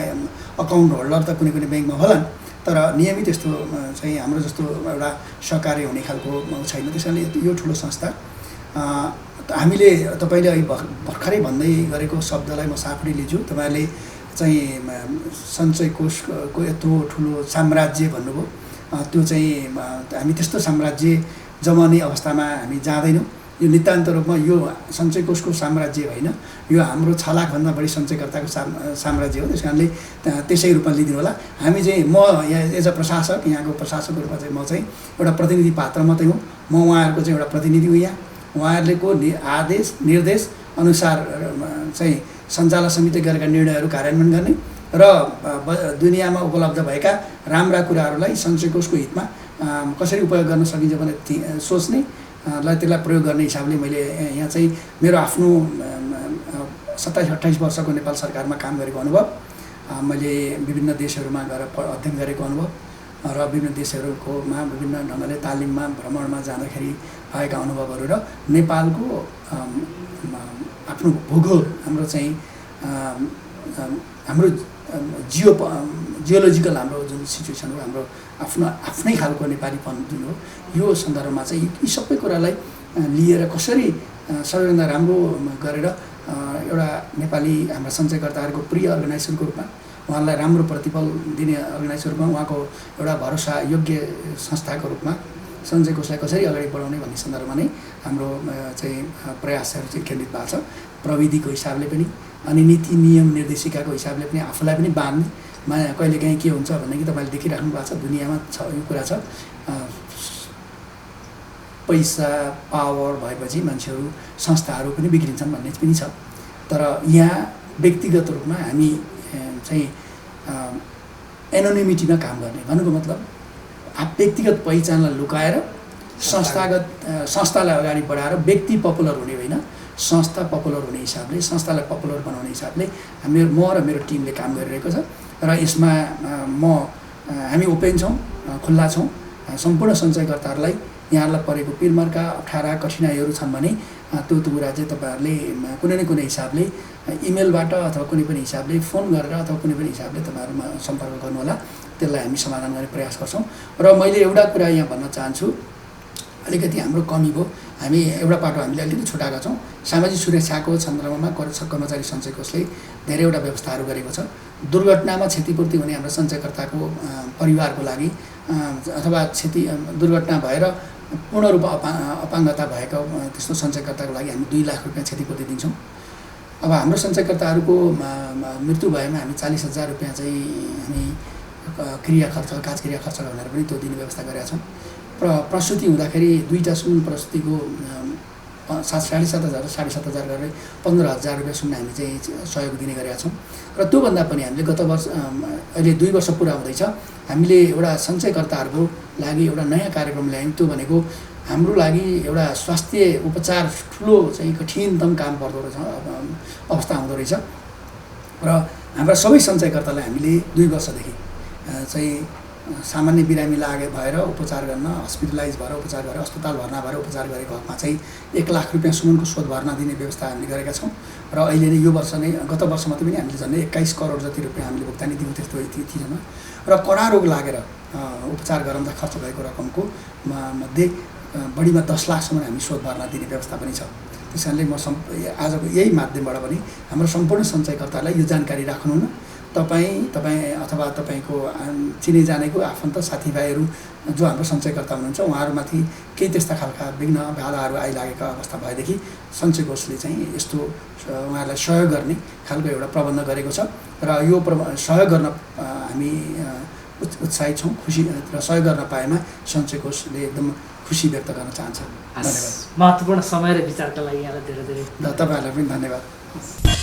अकाउन्ट होल्डर त कुनै ब्याङ्कमा होलान्, तर नियमित यस्तो चाहिँ हाम्रो जस्तो एउटा सहकार्य हुने खालको छैन। त्यस कारणले यो ठुलो संस्था हामीले तपाईँले अहिले भर्खरै भन्दै गरेको शब्दलाई म साफै लिन्छु। तपाईँहरूले चाहिँ सञ्चय कोषको यत्रो ठुलो साम्राज्य भन्नुभयो, त्यो चाहिँ हामी त्यस्तो साम्राज्य जमाउने अवस्थामा हामी जाँदैनौँ। यो नितान्त रूपमा यो सञ्चय कोषको साम्राज्य होइन, यो हाम्रो 6 लाखभन्दा बढी सञ्चयकर्ताको साम्राज्य हो। त्यस कारणले त्यसै रूपमा लिदिनु होला। हामी चाहिँ म यहाँ एज अ प्रशासक, यहाँको प्रशासकको रूपमा चाहिँ म चाहिँ एउटा प्रतिनिधि पात्र मात्रै हुँ। म उहाँहरूको चाहिँ एउटा प्रतिनिधि हुँ। यहाँ उहाँहरूको आदेश निर्देश अनुसार चाहिँ सञ्चालन समिति गरेका निर्णयहरू कार्यान्वयन गर्ने र दुनियाँमा उपलब्ध भएका राम्रा कुराहरूलाई सञ्चय कोषको हितमा कसरी उपयोग गर्न सकिन्छ भने सोच्ने त्यसलाई प्रयोग गर्ने हिसाबले मैले यहाँ चाहिँ मेरो आफ्नो 27-28 वर्षको नेपाल सरकारमा काम गरेको अनुभव, मैले विभिन्न देशहरूमा गएर अध्ययन गरेको अनुभव र विभिन्न देशहरूकोमा विभिन्न ढङ्गले तालिममा भ्रमणमा जाँदाखेरि भएका अनुभवहरू र नेपालको आफ्नो भूगोल, हाम्रो चाहिँ हाम्रो जियोलोजिकल हाम्रो जुन सिचुएसन हो, हाम्रो आफ्नै खालको नेपालीपन जुन हो, यो सन्दर्भमा चाहिँ यी सबै कुरालाई लिएर कसरी सबैभन्दा राम्रो गरेर एउटा नेपाली हाम्रा सञ्चयकर्ताहरूको प्रिय अर्गनाइजेसनको रूपमा उहाँलाई राम्रो प्रतिफल दिने अर्गनाइजेसनको रूपमा उहाँको एउटा भरोसा योग्य संस्थाको रूपमा सञ्चय कोषलाई कसरी अगाडि बढाउने भन्ने सन्दर्भमा नै हाम्रो चाहिँ प्रयासहरू चाहिँ केन्द्रित भएको छ। प्रविधिको हिसाबले पनि अनि नीति नियम निर्देशिकाको हिसाबले पनि आफूलाई पनि बाँध्ने कहिलेकाहीँ के हुन्छ भन्ने कि तपाईँले देखिराख्नु भएको छ, दुनियाँमा छ यो कुरा छ। पैसा पावर भएपछि मान्छेहरू संस्थाहरू पनि बिग्रिन्छन् भन्ने पनि छ। तर यहाँ व्यक्तिगत रूपमा हामी चाहिँ एनोनिमिटीमा काम गर्ने भन्नुको मतलब व्यक्तिगत पहिचानलाई लुकाएर संस्थालाई अगाडि बढाएर व्यक्ति पपुलर हुने होइन, संस्था पपुलर हुने हिसाबले, संस्थालाई पपुलर बनाउने हिसाबले म र मेरो टिमले काम गरिरहेको छ। र यसमा हामी ओपन छौँ, खुल्ला छौँ। सम्पूर्ण सञ्चयकर्ताहरूलाई यहाँहरूलाई परेको पिरमर्का अप्ठ्यारा कठिनाइहरू छन् भने त्यो कुरा चाहिँ तपाईँहरूले कुनै न कुनै हिसाबले इमेलबाट अथवा कुनै पनि हिसाबले फोन गरेर अथवा कुनै पनि हिसाबले तपाईँहरूमा सम्पर्क गर्नुहोला। त्यसलाई हामी समाधान गर्ने प्रयास गर्छौँ। र मैले एउटा कुरा यहाँ भन्न चाहन्छु, अलिकति हाम्रो कमी भयो। हामी एउटा पाटो हामीले अलिकति छुटाएका छौँ। सामाजिक सुरक्षाको सन्दर्भमा कर्मचारी सञ्चय कोषले धेरैवटा व्यवस्थाहरू गरेको छ। दुर्घटनामा क्षतिपूर्ति हुने हाम्रो सञ्चयकर्ताको परिवारको लागि अथवा दुर्घटना भएर पूर्ण रूपमा अपाङ्गता भएको त्यस्तो सञ्चयकर्ताको लागि हामी 2 लाख रुपियाँ क्षतिपूर्ति दिन्छौँ। अब हाम्रो सञ्चयकर्ताहरूको मृत्यु भएमा हामी 40,000 रुपियाँ चाहिँ हामी काज क्रिया खर्च भनेर पनि त्यो दिने व्यवस्था गरेका छौँ। प्रसुति हुँदाखेरि 2टा सुन प्रसुतिको 7,500 7,500 गरेर 15,000 रुपियाँसम्म हामी चाहिँ सहयोग दिने गरेका छौँ। र त्योभन्दा पनि हामीले गत वर्ष अहिले 2 वर्ष पुरा हुँदैछ, हामीले एउटा सञ्चयकर्ताहरूको लागि एउटा नयाँ कार्यक्रम ल्यायौँ। त्यो भनेको हाम्रो लागि एउटा स्वास्थ्य उपचार ठुलो चाहिँ कठिनतम काम पर्दो रहेछ, अवस्था हुँदो रहेछ। र हाम्रा सबै सञ्चयकर्तालाई हामीले 2 वर्षदेखि चाहिँ सामान्य बिरामी भएर उपचार गर्न हस्पिटलाइज भएर उपचार गरेर अस्पताल भर्ना भएर उपचार गरेको हकमा चाहिँ 1 लाख रुपियाँसम्मको शोध भर्ना दिने व्यवस्था हामीले गरेका छौँ। र अहिले नै यो वर्ष नै गत वर्ष मात्रै पनि हामीले झन्डै 21 करोड जति रुपियाँ हामीले भुक्तानी दियौँ त्यस्तो थिएन। र कडा रोग लागेर उपचार गराउँदा खर्च भएको रकमको मध्ये बढीमा 10 लाखसम्म हामी शोध भर्ना दिने व्यवस्था पनि छ। त्यस कारणले म आजको यही माध्यमबाट पनि हाम्रो सम्पूर्ण सञ्चयकर्तालाई यो जानकारी राख्नु न, तपाईँ अथवा तपाईँको चिने जानेको आफन्त साथीभाइहरू जो हाम्रो सञ्चयकर्ता हुनुहुन्छ उहाँहरूमाथि केही त्यस्ता खालका विघ्न बाधाहरू आइलागेका अवस्था भएदेखि सञ्चय कोषले चाहिँ यस्तो उहाँहरूलाई सहयोग गर्ने खालको एउटा प्रबन्ध गरेको छ। र यो सहयोग गर्न हामी उत्साहित छौँ, खुसी र सहयोग गर्न पाएमा सञ्चय कोषले एकदम खुसी व्यक्त गर्न चाहन्छ। धन्यवाद। महत्त्वपूर्ण समय र विचारका लागि यहाँलाई धेरै धेरै तपाईँहरूलाई पनि धन्यवाद।